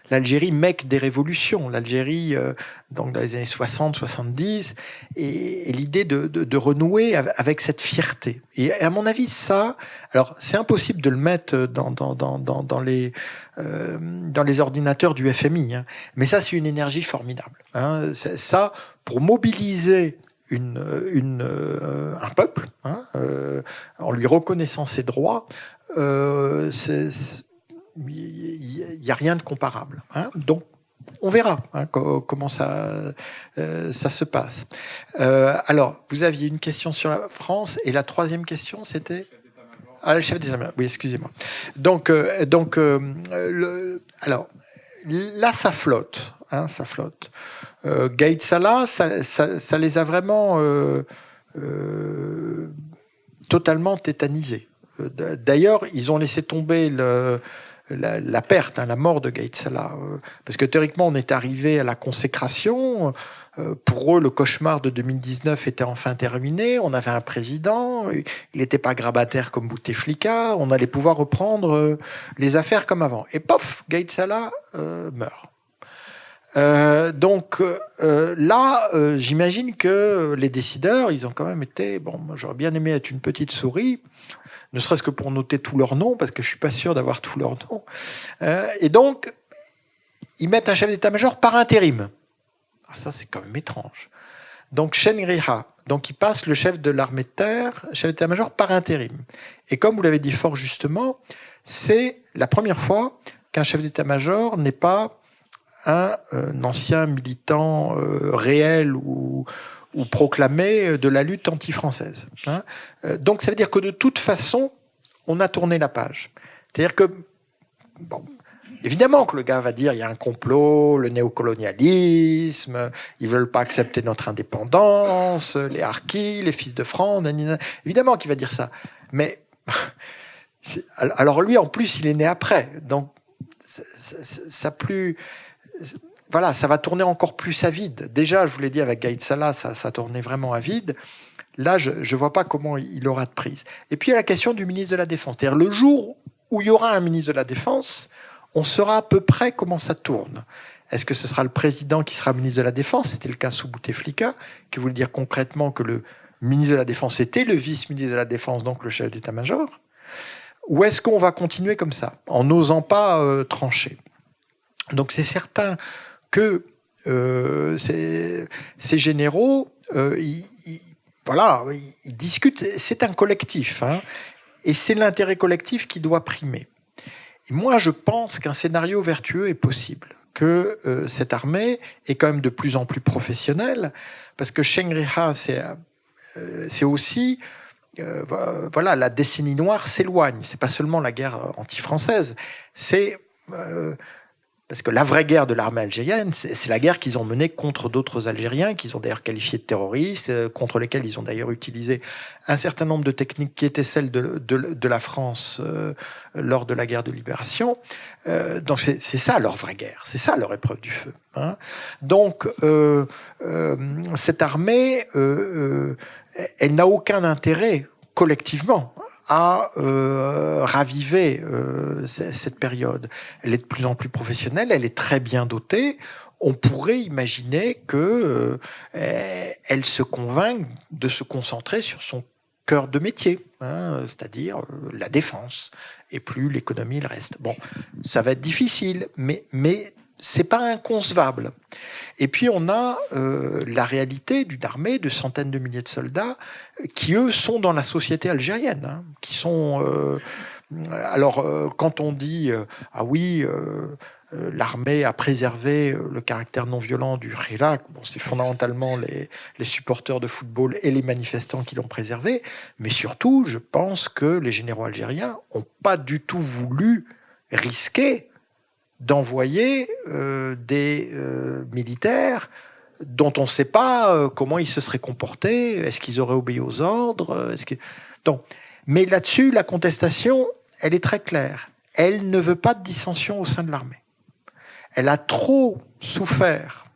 l'Algérie, mec des révolutions. L'Algérie, donc dans les années 60-70, et l'idée de renouer avec cette fierté. Et à mon avis, ça, alors c'est impossible de le mettre dans les ordinateurs du FMI, hein, mais ça, c'est une énergie formidable. Hein. Ça, pour mobiliser un peuple, hein, en lui reconnaissant ses droits, il n'y a rien de comparable. Hein. Donc, on verra hein, comment ça se passe. Alors, vous aviez une question sur la France, et la troisième question, c'était le chef d'état-major. Oui, excusez-moi. Donc, alors, là, ça flotte. Hein, ça flotte. Gaïd Salah, ça les a vraiment totalement tétanisés. D'ailleurs, ils ont laissé tomber la perte, hein, la mort de Gaïd Salah. Parce que théoriquement, on est arrivé à la consécration. Pour eux, le cauchemar de 2019 était enfin terminé. On avait un président. Il n'était pas grabataire comme Bouteflika. On allait pouvoir reprendre les affaires comme avant. Et pof, Gaïd Salah meurt. Donc là, j'imagine que les décideurs, ils ont quand même été... Bon, moi, j'aurais bien aimé être une petite souris, ne serait-ce que pour noter tous leurs noms, parce que je suis pas sûr d'avoir tous leurs noms. Et donc, ils mettent un chef d'état-major par intérim. Ah, ça, c'est quand même étrange. Donc, Chenriha, donc il passe le chef de l'armée de terre, chef d'état-major par intérim. Et comme vous l'avez dit fort justement, c'est la première fois qu'un chef d'état-major n'est pas un ancien militant réel ou proclamé de la lutte anti-française. Hein. Donc ça veut dire que de toute façon, on a tourné la page. C'est-à-dire que, bon, évidemment que le gars va dire il y a un complot, le néocolonialisme, ils veulent pas accepter notre indépendance, les harkis, les fils de France, évidemment qu'il va dire ça. Mais alors lui, en plus, il est né après, donc voilà, ça va tourner encore plus à vide. Déjà, je vous l'ai dit, avec Gaïd Salah, ça tournait vraiment à vide. Là, je ne vois pas comment il aura de prise. Et puis, il y a la question du ministre de la Défense. C'est-à-dire, le jour où il y aura un ministre de la Défense, on saura à peu près comment ça tourne. Est-ce que ce sera le président qui sera ministre de la Défense? C'était le cas sous Bouteflika, qui voulait dire concrètement que le ministre de la Défense était le vice-ministre de la Défense, donc le chef d'état-major. Ou est-ce qu'on va continuer comme ça, en n'osant pas trancher? Donc c'est certain que ces généraux, ils discutent. C'est un collectif, hein, et c'est l'intérêt collectif qui doit primer. Et moi, je pense qu'un scénario vertueux est possible, que cette armée est quand même de plus en plus professionnelle, parce que Chenriha, c'est aussi... voilà, la décennie noire s'éloigne. C'est pas seulement la guerre anti-française, c'est parce que la vraie guerre de l'armée algérienne, c'est la guerre qu'ils ont menée contre d'autres Algériens, qu'ils ont d'ailleurs qualifiés de terroristes, contre lesquels ils ont d'ailleurs utilisé un certain nombre de techniques qui étaient celles de la France lors de la guerre de libération. Donc c'est ça leur vraie guerre, c'est ça leur épreuve du feu. Hein. Donc cette armée, elle n'a aucun intérêt collectivement à raviver cette période. Elle est de plus en plus professionnelle, elle est très bien dotée. On pourrait imaginer que elle se convainque de se concentrer sur son cœur de métier, c'est-à-dire la défense, et plus l'économie le reste. Bon, ça va être difficile, mais c'est pas inconcevable. Et puis on a la réalité d'une armée de centaines de milliers de soldats qui, eux, sont dans la société algérienne, qui sont... quand on dit ah oui, l'armée a préservé le caractère non violent du Hirak, bon, c'est fondamentalement les supporters de football et les manifestants qui l'ont préservé, mais surtout, je pense que les généraux algériens n'ont pas du tout voulu risquer d'envoyer des militaires dont on ne sait pas comment ils se seraient comportés, est-ce qu'ils auraient obéi aux ordres, Donc, mais là-dessus, la contestation, elle est très claire. Elle ne veut pas de dissension au sein de l'armée. Elle a trop souffert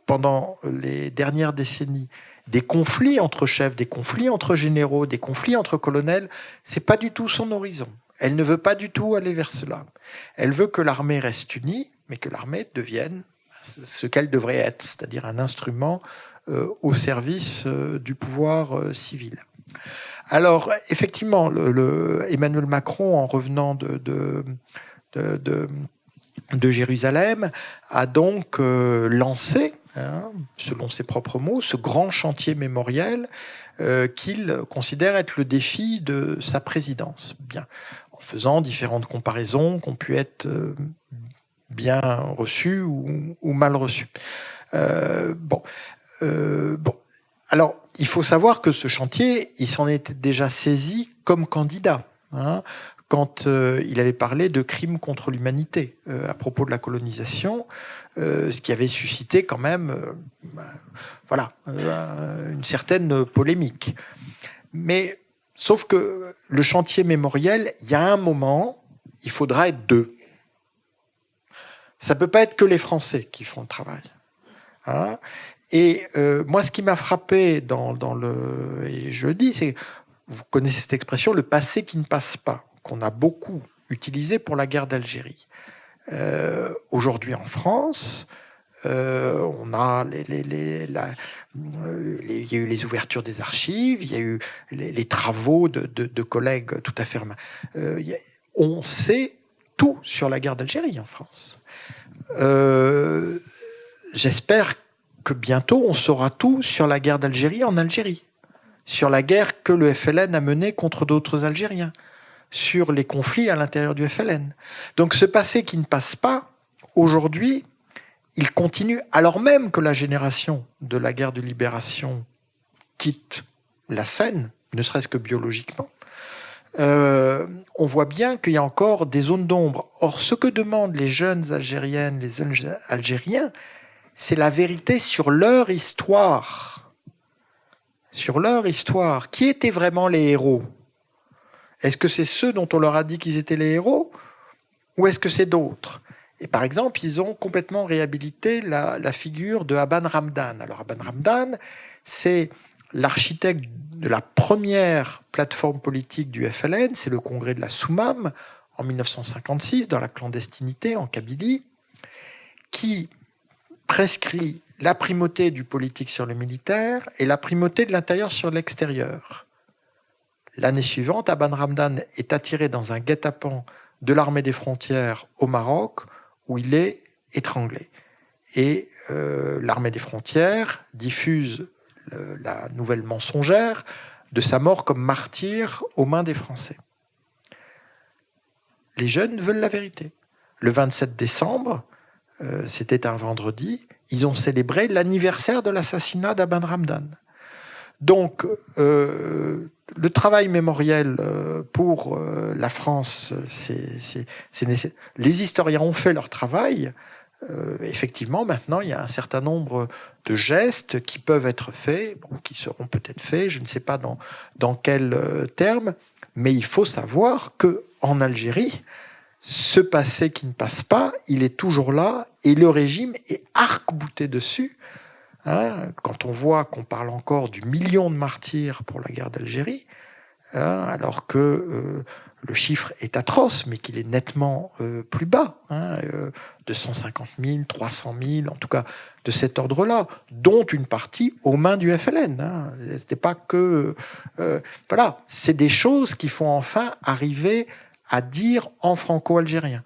pendant les dernières décennies des conflits entre chefs, des conflits entre généraux, des conflits entre colonels. C'est pas du tout son horizon. Elle ne veut pas du tout aller vers cela. Elle veut que l'armée reste unie, mais que l'armée devienne ce qu'elle devrait être, c'est-à-dire un instrument au service du pouvoir civil. Alors, effectivement, Emmanuel Macron, en revenant de Jérusalem, a donc lancé, selon ses propres mots, ce grand chantier mémoriel qu'il considère être le défi de sa présidence. Bien, en faisant différentes comparaisons qui ont pu être bien reçues ou mal reçues. Bon. Alors, il faut savoir que ce chantier, il s'en était déjà saisi comme candidat, quand il avait parlé de crimes contre l'humanité à propos de la colonisation, ce qui avait suscité quand même une certaine polémique. Mais sauf que le chantier mémoriel, il y a un moment, il faudra être deux. Ça peut pas être que les Français qui font le travail. Et moi, ce qui m'a frappé et je le dis, c'est, vous connaissez cette expression, le passé qui ne passe pas, qu'on a beaucoup utilisé pour la guerre d'Algérie. Aujourd'hui en France, on a il y a eu les ouvertures des archives, il y a eu les travaux de collègues tout à fait. On sait tout sur la guerre d'Algérie en France. J'espère que bientôt on saura tout sur la guerre d'Algérie en Algérie, sur la guerre que le FLN a menée contre d'autres Algériens, sur les conflits à l'intérieur du FLN. Donc ce passé qui ne passe pas, aujourd'hui, il continue, alors même que la génération de la guerre de libération quitte la scène, ne serait-ce que biologiquement. On voit bien qu'il y a encore des zones d'ombre. Or, ce que demandent les jeunes Algériennes, les jeunes Algériens, c'est la vérité sur leur histoire. Sur leur histoire. Qui étaient vraiment les héros ? Est-ce que c'est ceux dont on leur a dit qu'ils étaient les héros ? Ou est-ce que c'est d'autres ? Et par exemple, ils ont complètement réhabilité la figure de Aban Ramdan. Alors Aban Ramdan, c'est l'architecte de la première plateforme politique du FLN, c'est le congrès de la Soumam, en 1956, dans la clandestinité, en Kabylie, qui prescrit la primauté du politique sur le militaire et la primauté de l'intérieur sur l'extérieur. L'année suivante, Aban Ramdan est attiré dans un guet-apens de l'armée des frontières au Maroc, où il est étranglé. Et l'armée des frontières diffuse la nouvelle mensongère de sa mort comme martyr aux mains des Français. Les jeunes veulent la vérité. Le 27 décembre, c'était un vendredi, ils ont célébré l'anniversaire de l'assassinat d'Aban Ramdan. Donc, le travail mémoriel pour la France, c'est nécessaire. Les historiens ont fait leur travail. Effectivement, maintenant, il y a un certain nombre de gestes qui peuvent être faits, qui seront peut-être faits, je ne sais pas dans quels termes, mais il faut savoir qu'en Algérie, ce passé qui ne passe pas, il est toujours là, et le régime est arc-bouté dessus. Quand on voit qu'on parle encore du million de martyrs pour la guerre d'Algérie, alors que le chiffre est atroce, mais qu'il est nettement plus bas, de 150 000, 300 000, en tout cas de cet ordre-là, dont une partie aux mains du FLN. C'était pas que... voilà, c'est des choses qui font enfin arriver à dire en franco-algérien.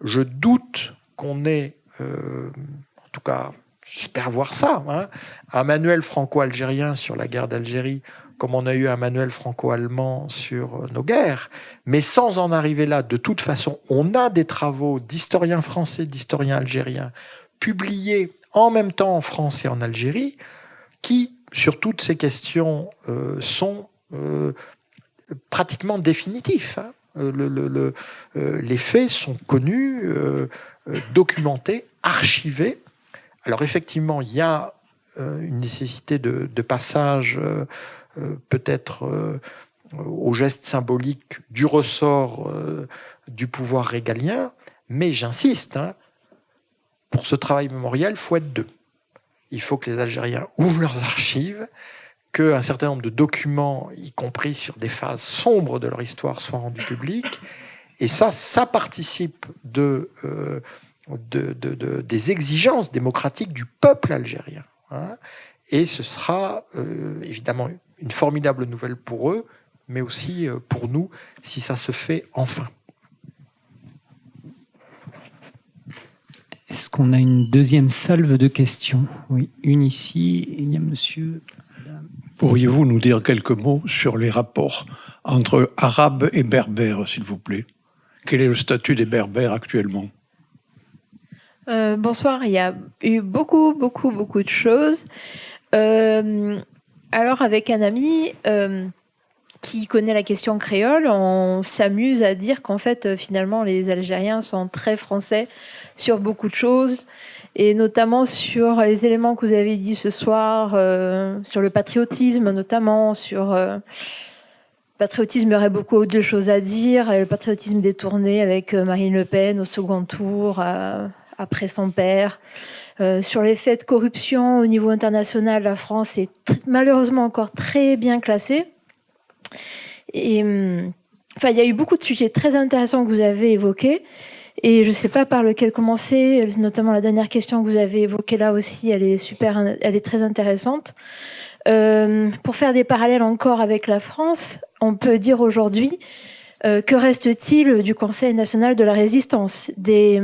Je doute qu'on ait, en tout cas, j'espère voir ça, un manuel franco-algérien sur la guerre d'Algérie, comme on a eu un manuel franco-allemand sur nos guerres, mais sans en arriver là, de toute façon, on a des travaux d'historiens français, d'historiens algériens, publiés en même temps en France et en Algérie, qui, sur toutes ces questions, sont pratiquement définitifs. Les faits sont connus, documentés, archivés. Alors effectivement, il y a une nécessité de passage peut-être au geste symbolique du ressort du pouvoir régalien, mais j'insiste, pour ce travail mémoriel, il faut être deux. Il faut que les Algériens ouvrent leurs archives, qu'un certain nombre de documents, y compris sur des phases sombres de leur histoire, soient rendus publics, et ça participe des exigences démocratiques du peuple algérien. Et ce sera évidemment une formidable nouvelle pour eux, mais aussi pour nous, si ça se fait enfin. Est-ce qu'on a une deuxième salve de questions? Oui, une ici, il y a monsieur... Madame. Pourriez-vous nous dire quelques mots sur les rapports entre Arabes et Berbères, s'il vous plaît? Quel est le statut des Berbères actuellement? Bonsoir, il y a eu beaucoup de choses. Alors, avec un ami qui connaît la question créole, on s'amuse à dire qu'en fait, finalement, les Algériens sont très français sur beaucoup de choses, et notamment sur les éléments que vous avez dit ce soir, sur le patriotisme, notamment sur... patriotisme, il y aurait beaucoup de choses à dire. Le patriotisme détourné avec Marine Le Pen au second tour, après son père. Sur les faits de corruption au niveau international, la France est malheureusement encore très bien classée. Et enfin, il y a eu beaucoup de sujets très intéressants que vous avez évoqués. Et je ne sais pas par lequel commencer, notamment la dernière question que vous avez évoquée là aussi, elle est très intéressante. Pour faire des parallèles encore avec la France, on peut dire aujourd'hui que reste-t-il du Conseil national de la résistance, des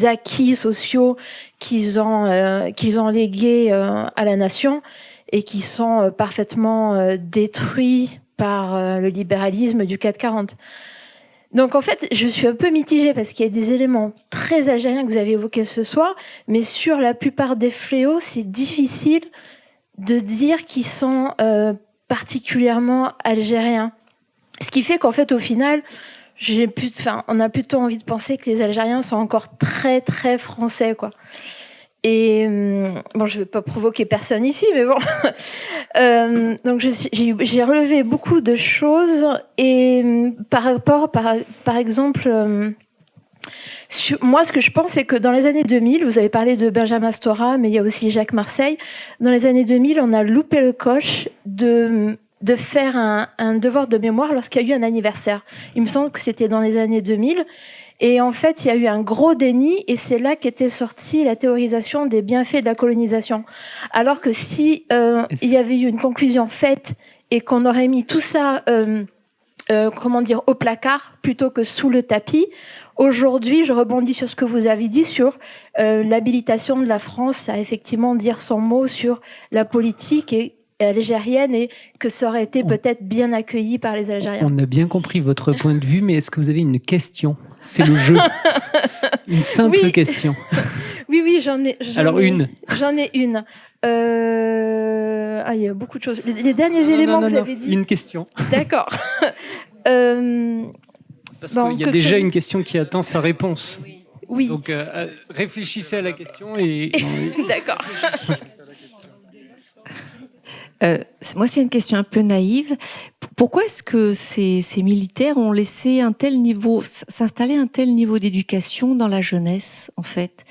acquis sociaux qu'ils ont légués à la nation et qui sont parfaitement détruits par le libéralisme du 440. Donc en fait, je suis un peu mitigée parce qu'il y a des éléments très algériens que vous avez évoqués ce soir, mais sur la plupart des fléaux, c'est difficile de dire qu'ils sont particulièrement algériens. Ce qui fait qu'en fait, au final, on a plutôt envie de penser que les Algériens sont encore très, très français, quoi. Et bon, je ne vais pas provoquer personne ici, mais bon. Donc, j'ai relevé beaucoup de choses. Et par rapport, par exemple... moi, ce que je pense, c'est que dans les années 2000, vous avez parlé de Benjamin Stora, mais il y a aussi Jacques Marseille. Dans les années 2000, on a loupé le coche de faire un devoir de mémoire lorsqu'il y a eu un anniversaire. Il me semble que c'était dans les années 2000. Et en fait, il y a eu un gros déni, et c'est là qu'était sortie la théorisation des bienfaits de la colonisation. Alors que si il y avait eu une conclusion faite et qu'on aurait mis tout ça, au placard plutôt que sous le tapis. Aujourd'hui, je rebondis sur ce que vous avez dit sur l'habilitation de la France à effectivement dire son mot sur la politique algérienne et que ça aurait été peut-être bien accueilli par les Algériens. On a bien compris votre point de vue, mais est-ce que vous avez une question? C'est le jeu. Une simple question. Oui, j'en ai une. Il y a beaucoup de choses. Les derniers éléments que vous avez dit... Une question. D'accord. Parce qu'il y a déjà une question qui attend sa réponse. Oui. Donc, réfléchissez à la question et... D'accord. Moi, c'est une question un peu naïve. Pourquoi est-ce que ces militaires ont laissé s'installer un tel niveau d'éducation dans la jeunesse, en fait?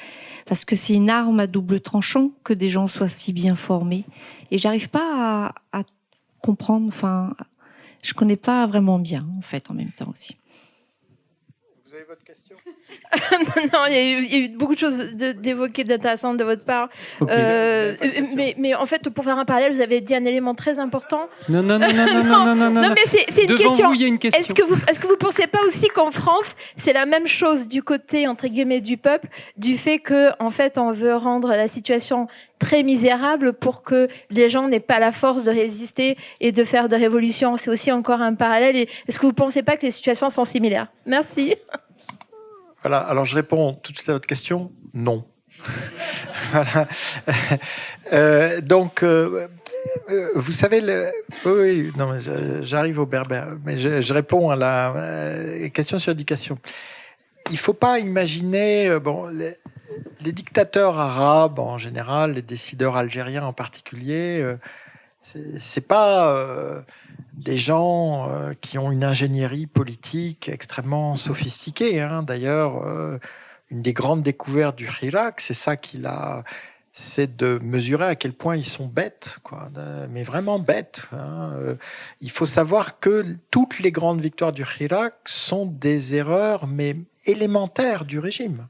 Parce que c'est une arme à double tranchant que des gens soient si bien formés. Et j'arrive pas à comprendre, je connais pas vraiment bien, en fait, en même temps aussi. Vous avez votre question ? Non, il y a eu beaucoup de choses d'évoquer d'intéressantes de votre part. Ok. Mais en fait, pour faire un parallèle, vous avez dit un élément très important. Non, Non, mais c'est une Devant question. vous, il y a une question. Est-ce que vous pensez pas aussi qu'en France, c'est la même chose du côté, entre guillemets, du peuple, du fait que, en fait, on veut rendre la situation très misérable pour que les gens n'aient pas la force de résister et de faire de révolution. C'est aussi encore un parallèle. Et est-ce que vous pensez pas que les situations sont similaires? Merci. Voilà, alors je réponds tout de suite à votre question. Non. Voilà. Donc, vous savez, oui, non, mais j'arrive au berbère, mais je réponds à la question sur l'éducation. Il ne faut pas imaginer, les dictateurs arabes en général, les décideurs algériens en particulier, c'est pas des gens qui ont une ingénierie politique extrêmement sophistiquée. Hein. D'ailleurs, une des grandes découvertes du Chirac, c'est ça c'est de mesurer à quel point ils sont bêtes, quoi. Mais vraiment bêtes. Hein. Il faut savoir que toutes les grandes victoires du Chirac sont des erreurs, mais élémentaires du régime,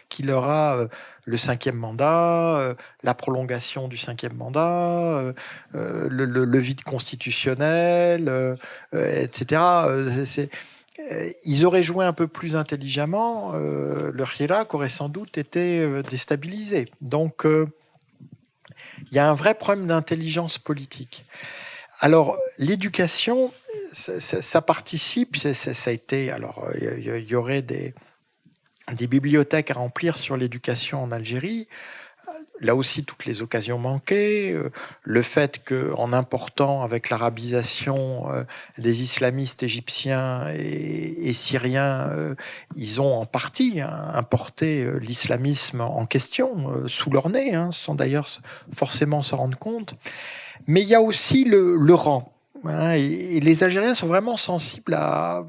qui leur a le 5e mandat, la prolongation du 5e mandat, le vide constitutionnel, etc. Ils auraient joué un peu plus intelligemment, le Chirac aurait sans doute été déstabilisé. Donc, il y a un vrai problème d'intelligence politique. Alors, l'éducation, ça participe, ça a été... Alors, il y aurait des bibliothèques à remplir sur l'éducation en Algérie. Là aussi, toutes les occasions manquées. Le fait qu'en important avec l'arabisation des islamistes égyptiens et syriens, ils ont en partie importé l'islamisme en question sous leur nez, sans d'ailleurs forcément s'en rendre compte. Mais il y a aussi le rang. Et les Algériens sont vraiment sensibles à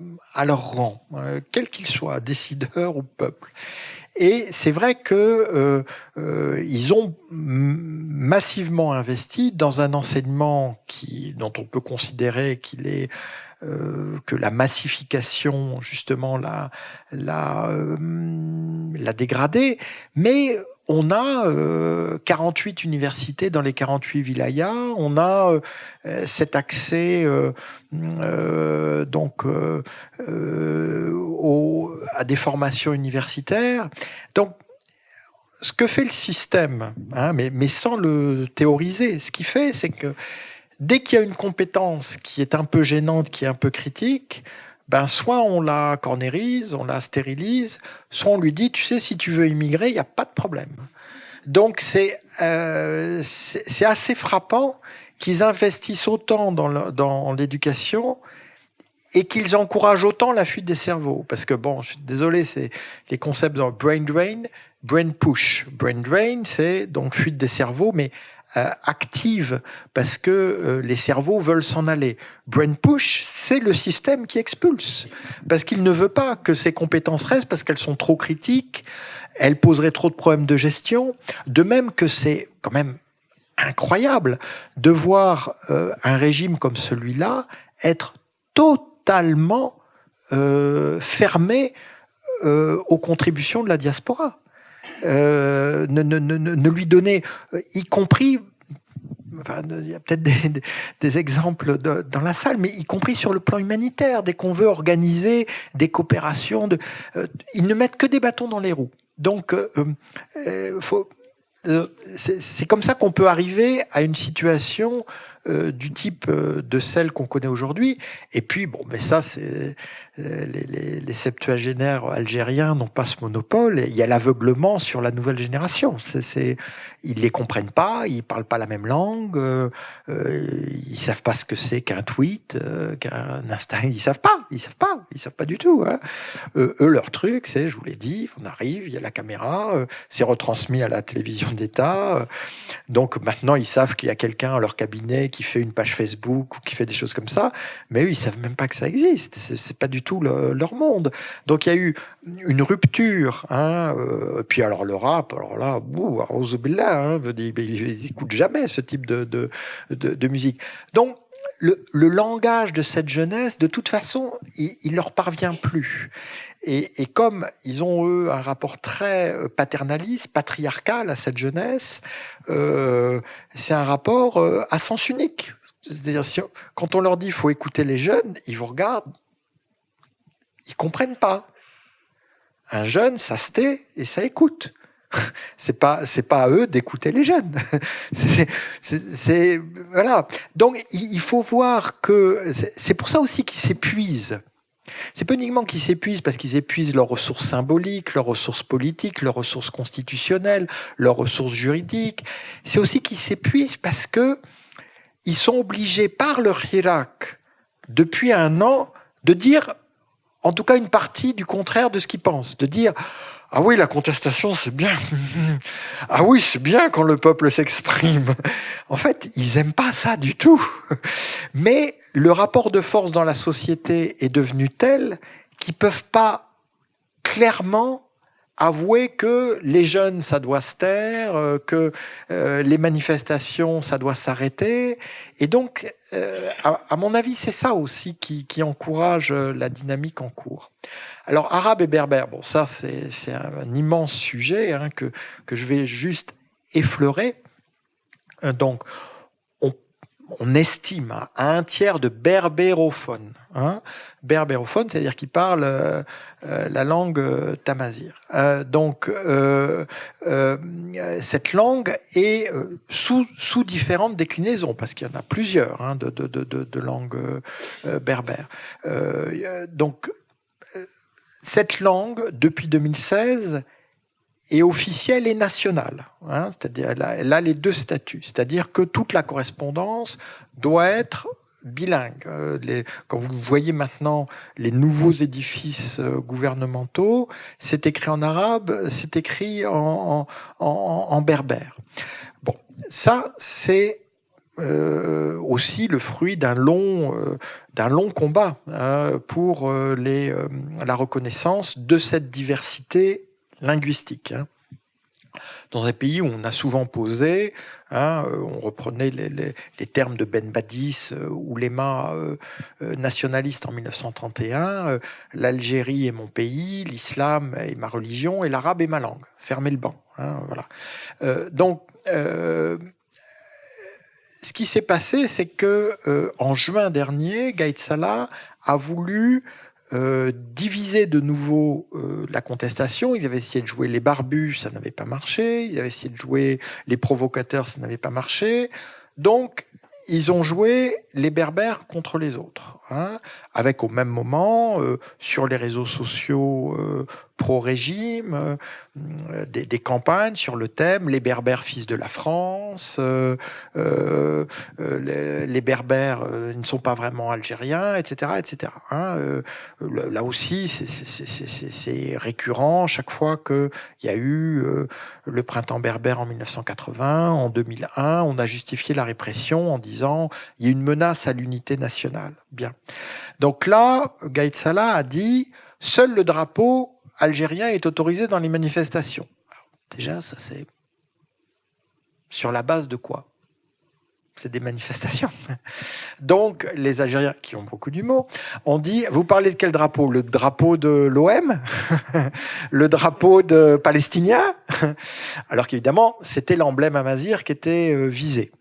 leur rang, quel qu'il soit, décideur ou peuple. Et c'est vrai que ils ont massivement investi dans un enseignement dont on peut considérer qu'il est que la massification justement l'a dégradé, mais on a 48 universités dans les 48 wilayas, on a cet accès à des formations universitaires. Donc, ce que fait le système, mais sans le théoriser, ce qu'il fait, c'est que dès qu'il y a une compétence qui est un peu gênante, qui est un peu critique, soit on la cornérise, on la stérilise, soit on lui dit, tu sais, si tu veux immigrer, il n'y a pas de problème. Donc c'est assez frappant qu'ils investissent autant dans l'éducation et qu'ils encouragent autant la fuite des cerveaux. Parce que, je suis désolé, c'est les concepts de brain drain, brain push. Brain drain, c'est donc fuite des cerveaux, mais active, parce que les cerveaux veulent s'en aller. Brain push, c'est le système qui expulse, parce qu'il ne veut pas que ces compétences restent, parce qu'elles sont trop critiques, elles poseraient trop de problèmes de gestion, de même que c'est quand même incroyable de voir un régime comme celui-là être totalement fermé aux contributions de la diaspora. Ne lui donner, y compris, il y a peut-être des exemples dans la salle, mais y compris sur le plan humanitaire, dès qu'on veut organiser des coopérations, ils ne mettent que des bâtons dans les roues. Donc, c'est comme ça qu'on peut arriver à une situation du type de celle qu'on connaît aujourd'hui. Et puis, mais ça, c'est les septuagénaires algériens n'ont pas ce monopole. Il y a l'aveuglement sur la nouvelle génération. Ils les comprennent pas, ils parlent pas la même langue, ils savent pas ce que c'est qu'un tweet, qu'un Instagram. Ils savent pas du tout. Eux, leur truc, c'est, je vous l'ai dit, on arrive, il y a la caméra, c'est retransmis à la télévision d'État. Donc maintenant, ils savent qu'il y a quelqu'un à leur cabinet qui fait une page Facebook ou qui fait des choses comme ça, mais eux, ils savent même pas que ça existe. C'est pas du tout leur monde. Donc il y a eu une rupture. Puis alors le rap, alors là, ils n'écoutent jamais ce type de musique. Donc le langage de cette jeunesse, de toute façon, il leur parvient plus. Et comme ils ont, eux, un rapport très paternaliste, patriarcal à cette jeunesse, c'est un rapport à sens unique. C'est-à-dire, quand on leur dit « il faut écouter les jeunes », ils vous regardent, ils comprennent pas. Un jeune, ça se tait et ça écoute. C'est pas à eux d'écouter les jeunes. Voilà. Donc, il faut voir que c'est pour ça aussi qu'ils s'épuisent. C'est pas uniquement qu'ils s'épuisent parce qu'ils épuisent leurs ressources symboliques, leurs ressources politiques, leurs ressources constitutionnelles, leurs ressources juridiques. C'est aussi qu'ils s'épuisent parce que ils sont obligés par leur hiérarque, depuis un an, de dire, en tout cas une partie du contraire de ce qu'ils pensent. De dire, ah oui, la contestation, c'est bien. Ah oui, c'est bien quand le peuple s'exprime. En fait, ils aiment pas ça du tout. Mais le rapport de force dans la société est devenu tel qu'ils peuvent pas clairement avouer que les jeunes, ça doit se taire, que les manifestations, ça doit s'arrêter. Et donc, à mon avis, c'est ça aussi qui encourage la dynamique en cours. Alors, arabes et berbères, bon, ça, c'est un immense sujet que je vais juste effleurer. Donc, on estime à un tiers de berbérophones. Berbérophones, c'est-à-dire qui parlent la langue tamazir. Donc, cette langue est sous différentes déclinaisons, parce qu'il y en a plusieurs de langues berbères. Donc, cette langue, depuis 2016, est officielle et nationale. C'est-à-dire, elle a les deux statuts. C'est-à-dire que toute la correspondance doit être bilingue. Quand vous voyez maintenant les nouveaux édifices gouvernementaux, c'est écrit en arabe, c'est écrit en berbère. Bon, ça, c'est aussi le fruit d'un long combat pour la reconnaissance de cette diversité linguistique. Dans un pays où on a souvent posé, on reprenait les termes de Ben Badis, ouléma nationaliste en 1931, l'Algérie est mon pays, l'islam est ma religion et l'arabe est ma langue. Fermez le banc. Voilà. Donc, ce qui s'est passé, c'est que en juin dernier, Gaïd Salah a voulu diviser de nouveau la contestation. Ils avaient essayé de jouer les barbus, ça n'avait pas marché. Ils avaient essayé de jouer les provocateurs, ça n'avait pas marché. Donc, ils ont joué les berbères contre les autres, avec au même moment, sur les réseaux sociaux pro-régime, des campagnes sur le thème « Les berbères fils de la France », les berbères ne sont pas vraiment algériens, etc. etc. Là aussi, c'est récurrent chaque fois qu'il y a eu le printemps berbère en 1980, en 2001, on a justifié la répression en disant « il y a une menace à l'unité nationale ». Bien. Donc là, Gaïd Salah a dit « seul le drapeau algérien est autorisé dans les manifestations ». Déjà, ça c'est sur la base de quoi? C'est des manifestations. Donc, les Algériens, qui ont beaucoup d'humour, ont dit, vous parlez de quel drapeau? Le drapeau de l'OM? Le drapeau de palestinien? Alors qu'évidemment, c'était l'emblème amazigh qui était visé.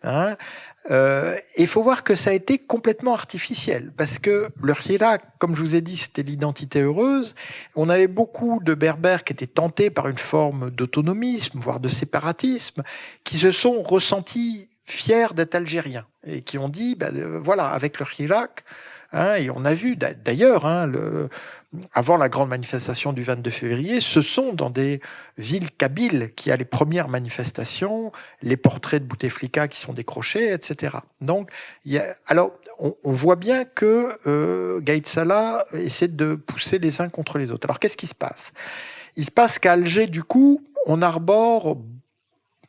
Il faut voir que ça a été complètement artificiel, parce que le hirak, comme je vous ai dit, c'était l'identité heureuse. On avait beaucoup de berbères qui étaient tentés par une forme d'autonomisme, voire de séparatisme, qui se sont ressentis fiers d'être algériens et qui ont dit, voilà, avec le hirak, et on a vu d'ailleurs, avant la grande manifestation du 22 février, ce sont dans des villes kabyles qu'il y a les premières manifestations, les portraits de Bouteflika qui sont décrochés, etc. Donc, alors, on voit bien que Gaïd Salah essaie de pousser les uns contre les autres. Alors, qu'est-ce qui se passe? Il se passe qu'à Alger, du coup, on arbore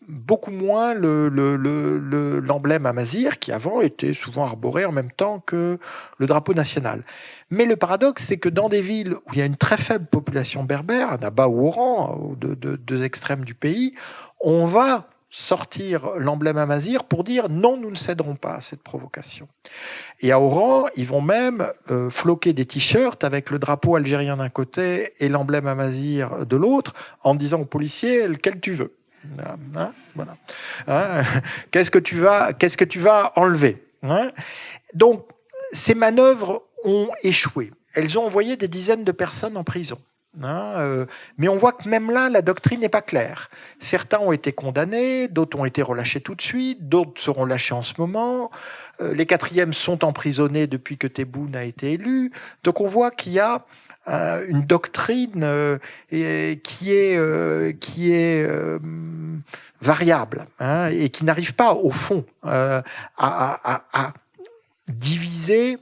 beaucoup moins l'emblème amazigh, qui avant était souvent arboré en même temps que le drapeau national. Mais le paradoxe, c'est que dans des villes où il y a une très faible population berbère, à Naba ou Oran, aux deux extrêmes du pays, on va sortir l'emblème amazigh pour dire non, nous ne céderons pas à cette provocation. Et à Oran, ils vont même floquer des t-shirts avec le drapeau algérien d'un côté et l'emblème amazigh de l'autre, en disant aux policiers lequel tu veux. Hein, voilà. Hein, qu'est-ce que tu vas enlever, hein? Donc, ces manœuvres ont échoué. Elles ont envoyé des dizaines de personnes en prison. Mais on voit que même là, la doctrine n'est pas claire. Certains ont été condamnés, d'autres ont été relâchés tout de suite, d'autres seront lâchés en ce moment. Les quatrièmes sont emprisonnés depuis que Tebboune a été élu. Donc on voit qu'il y a une doctrine qui est variable, hein, et qui n'arrive pas au fond à diviser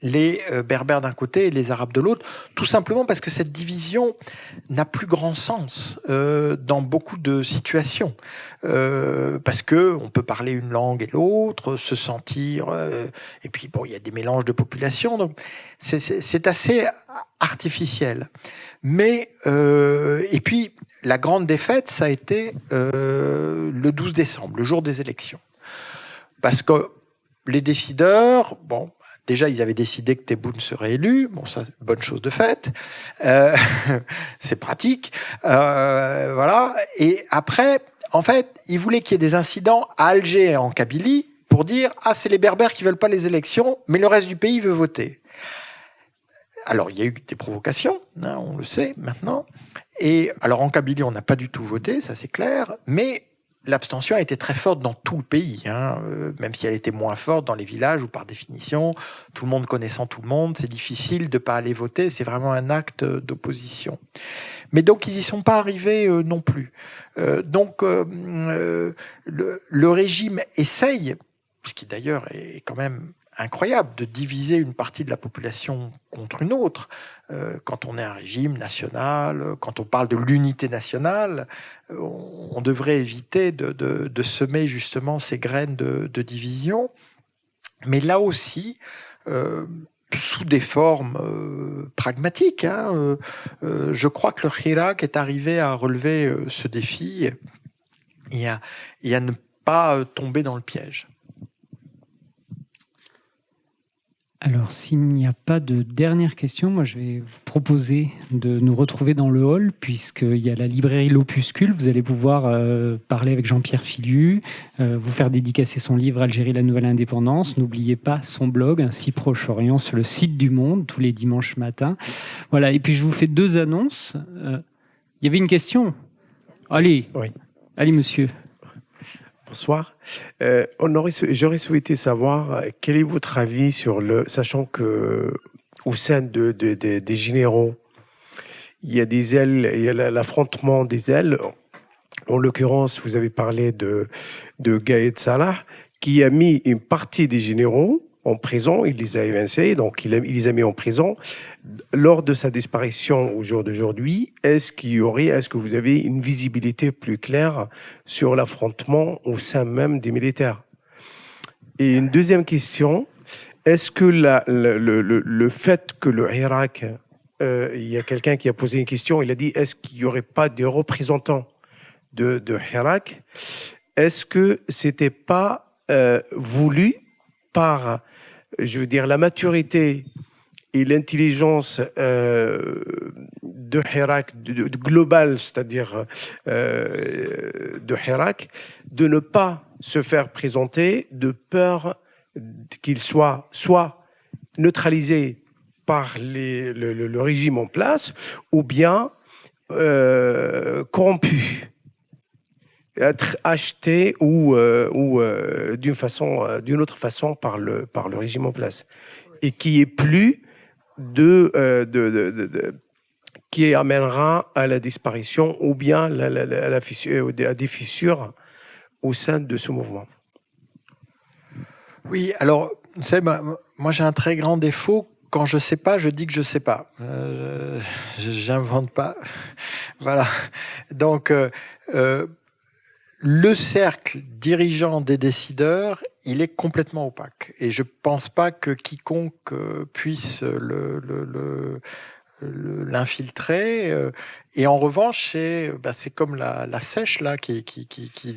les Berbères d'un côté et les Arabes de l'autre, tout simplement parce que cette division n'a plus grand sens dans beaucoup de situations. Parce que on peut parler une langue et l'autre, se sentir... et puis, bon, il y a des mélanges de populations, donc c'est assez artificiel. Mais... et puis, la grande défaite, ça a été le 12 décembre, le jour des élections. Parce que les décideurs... bon. Déjà, ils avaient décidé que Tebboune serait élu. Bon, ça, bonne chose de faite. C'est pratique. Voilà. Et après, en fait, ils voulaient qu'il y ait des incidents à Alger et en Kabylie pour dire « Ah, c'est les Berbères qui veulent pas les élections, mais le reste du pays veut voter. » Alors, il y a eu des provocations, hein, on le sait maintenant. Et alors, en Kabylie, on n'a pas du tout voté, ça c'est clair. Mais l'abstention a été très forte dans tout le pays, hein, même si elle était moins forte dans les villages où, par définition, tout le monde connaissant tout le monde, c'est difficile de ne pas aller voter, c'est vraiment un acte d'opposition. Mais donc, ils n'y sont pas arrivés non plus. Donc, le régime essaye, ce qui d'ailleurs est quand même incroyable, de diviser une partie de la population contre une autre. Quand on est un régime national, quand on parle de l'unité nationale, on devrait éviter de semer justement ces graines de division. Mais là aussi, sous des formes pragmatiques, hein, je crois que le Hirak est arrivé à relever ce défi et à ne pas tomber dans le piège. Alors, s'il n'y a pas de dernière question, moi je vais vous proposer de nous retrouver dans le hall, puisqu'il y a la librairie L'Opuscule. Vous allez pouvoir parler avec Jean-Pierre Filiu, vous faire dédicacer son livre Algérie, la nouvelle indépendance. N'oubliez pas son blog, Ainsi Proche-Orient, sur le site du Monde, tous les dimanches matins. Voilà, et puis je vous fais deux annonces. Il y avait une question ? Allez, oui. Allez monsieur. Bonsoir. J'aurais souhaité savoir quel est votre avis sur sachant que au sein des généraux, il y a des ailes, il y a l'affrontement des ailes. En l'occurrence, vous avez parlé de Gaïd Salah, qui a mis une partie des généraux en prison, il les a évincés, donc il les a mis en prison. Lors de sa disparition au jour d'aujourd'hui, est-ce que vous avez une visibilité plus claire sur l'affrontement au sein même des militaires? Et une deuxième question, est-ce que le fait que le Hirak, il y a quelqu'un qui a posé une question, il a dit, est-ce qu'il n'y aurait pas de représentants de Hirak? Est-ce que c'était pas voulu par, je veux dire, la maturité et l'intelligence de Hirak, de global, c'est-à-dire de Hirak, de ne pas se faire présenter de peur qu'il soit neutralisé par le régime en place ou bien corrompu, être acheté ou d'une autre façon par le régime en place, et qui est plus qui amènera à la disparition ou bien à des fissures au sein de ce mouvement. Oui, alors, vous savez, moi j'ai un très grand défaut. Quand je sais pas, je dis que je sais pas. J'invente pas. Voilà. Donc, le cercle dirigeant des décideurs, il est complètement opaque. Et je pense pas que quiconque puisse l'infiltré. Et en revanche, c'est comme la sèche là qui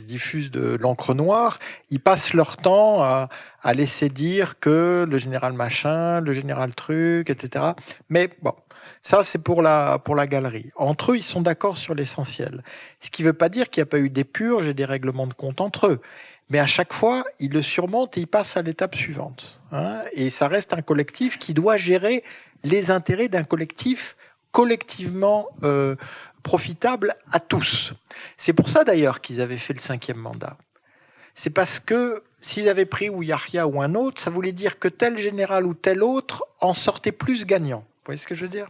diffuse de l'encre noire. Ils passent leur temps à laisser dire que le général machin, le général truc, etc. Mais bon, ça c'est pour la galerie. Entre eux, ils sont d'accord sur l'essentiel. Ce qui ne veut pas dire qu'il n'y a pas eu des purges et des règlements de compte entre eux. Mais à chaque fois, ils le surmontent et ils passent à l'étape suivante. Et ça reste un collectif qui doit gérer les intérêts d'un collectif collectivement profitable à tous. C'est pour ça d'ailleurs qu'ils avaient fait le 5e mandat. C'est parce que s'ils avaient pris ou Yahya ou un autre, ça voulait dire que tel général ou tel autre en sortait plus gagnant. Vous voyez ce que je veux dire ?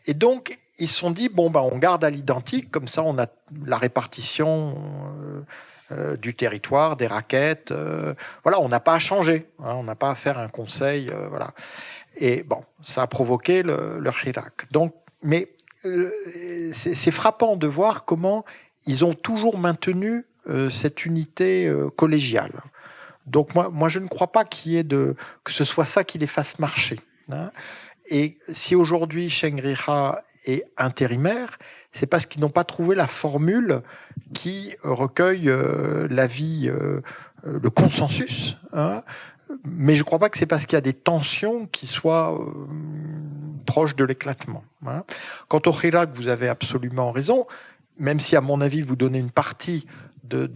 Et donc, ils se sont dit, on garde à l'identique, comme ça on a la répartition du territoire, des raquettes. Voilà, on n'a pas à changer, on n'a pas à faire un conseil. Voilà. Et ça a provoqué le Hirak. Donc, mais c'est frappant de voir comment ils ont toujours maintenu cette unité collégiale. Donc moi, je ne crois pas que ce soit ça qui les fasse marcher. Et si aujourd'hui Shengriha est intérimaire, c'est parce qu'ils n'ont pas trouvé la formule qui recueille l'avis, le consensus. Mais je ne crois pas que c'est parce qu'il y a des tensions qui soient proches de l'éclatement. Quant au Hirak, vous avez absolument raison, même si à mon avis vous donnez une partie de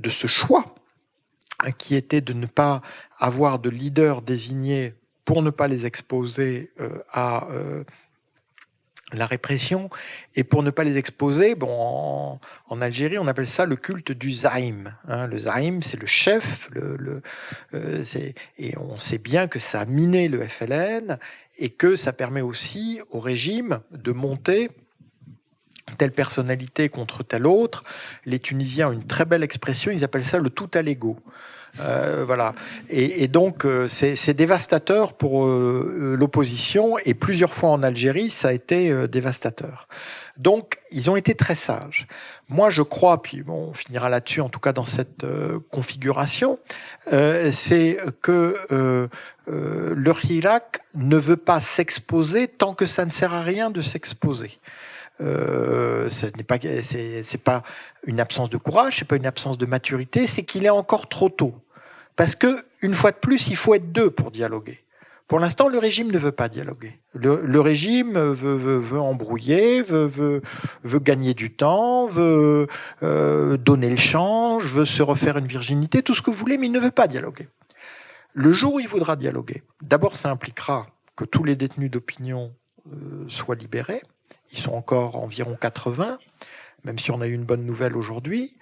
ce choix qui était de ne pas avoir de leader désigné pour ne pas les exposer à la répression et pour ne pas les exposer, en Algérie, on appelle ça le culte du zaïm. Le zaïm, c'est le chef, et on sait bien que ça a miné le FLN et que ça permet aussi au régime de monter telle personnalité contre telle autre. Les Tunisiens ont une très belle expression, ils appellent ça le tout à l'ego. Voilà. Et donc, c'est dévastateur pour l'opposition, et plusieurs fois en Algérie, ça a été dévastateur. Donc, ils ont été très sages. Moi, je crois, puis on finira là-dessus, en tout cas dans cette configuration, c'est que le Hirak ne veut pas s'exposer tant que ça ne sert à rien de s'exposer. C'est pas une absence de courage, c'est pas une absence de maturité, c'est qu'il est encore trop tôt. Parce que, une fois de plus, il faut être deux pour dialoguer. Pour l'instant, le régime ne veut pas dialoguer. Le régime veut embrouiller, veut gagner du temps, veut donner le change, veut se refaire une virginité, tout ce que vous voulez, mais il ne veut pas dialoguer. Le jour où il voudra dialoguer, d'abord, ça impliquera que tous les détenus d'opinion soient libérés. Ils sont encore environ 80, même si on a eu une bonne nouvelle aujourd'hui.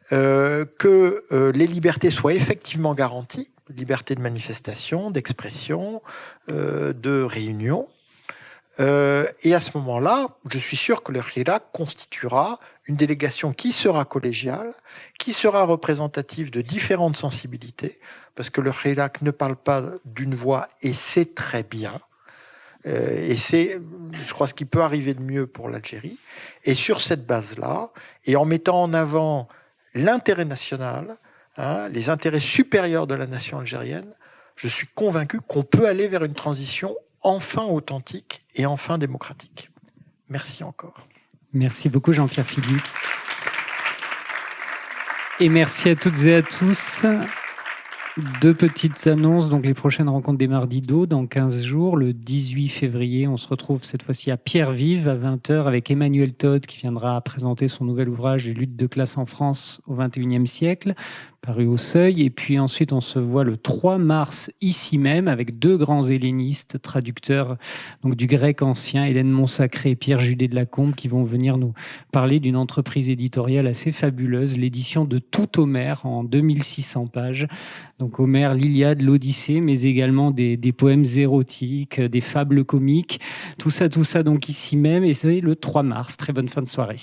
Que les libertés soient effectivement garanties, liberté de manifestation, d'expression, de réunion. Et à ce moment-là, je suis sûr que le Hirak constituera une délégation qui sera collégiale, qui sera représentative de différentes sensibilités, parce que le Hirak ne parle pas d'une voix, et c'est très bien. Et c'est, je crois, ce qui peut arriver de mieux pour l'Algérie. Et sur cette base-là, et en mettant en avant l'intérêt national, les intérêts supérieurs de la nation algérienne, je suis convaincu qu'on peut aller vers une transition enfin authentique et enfin démocratique. Merci encore. Merci beaucoup Jean-Pierre Philippe. Et merci à toutes et à tous. Deux petites annonces, donc les prochaines rencontres des Mardis d'eau dans 15 jours. Le 18 février, on se retrouve cette fois-ci à Pierre-Vive à 20h avec Emmanuel Todd qui viendra présenter son nouvel ouvrage « Les luttes de classe en France au XXIe siècle », paru au Seuil. Et puis ensuite, on se voit le 3 mars ici même avec deux grands hellénistes, traducteurs donc du grec ancien, Hélène Monsacré et Pierre Judet de Lacombe, qui vont venir nous parler d'une entreprise éditoriale assez fabuleuse, l'édition de Tout Homère en 2600 pages. Donc Homère, l'Iliade, l'Odyssée, mais également des poèmes érotiques, des fables comiques, tout ça donc ici même, et c'est le 3 mars. Très bonne fin de soirée.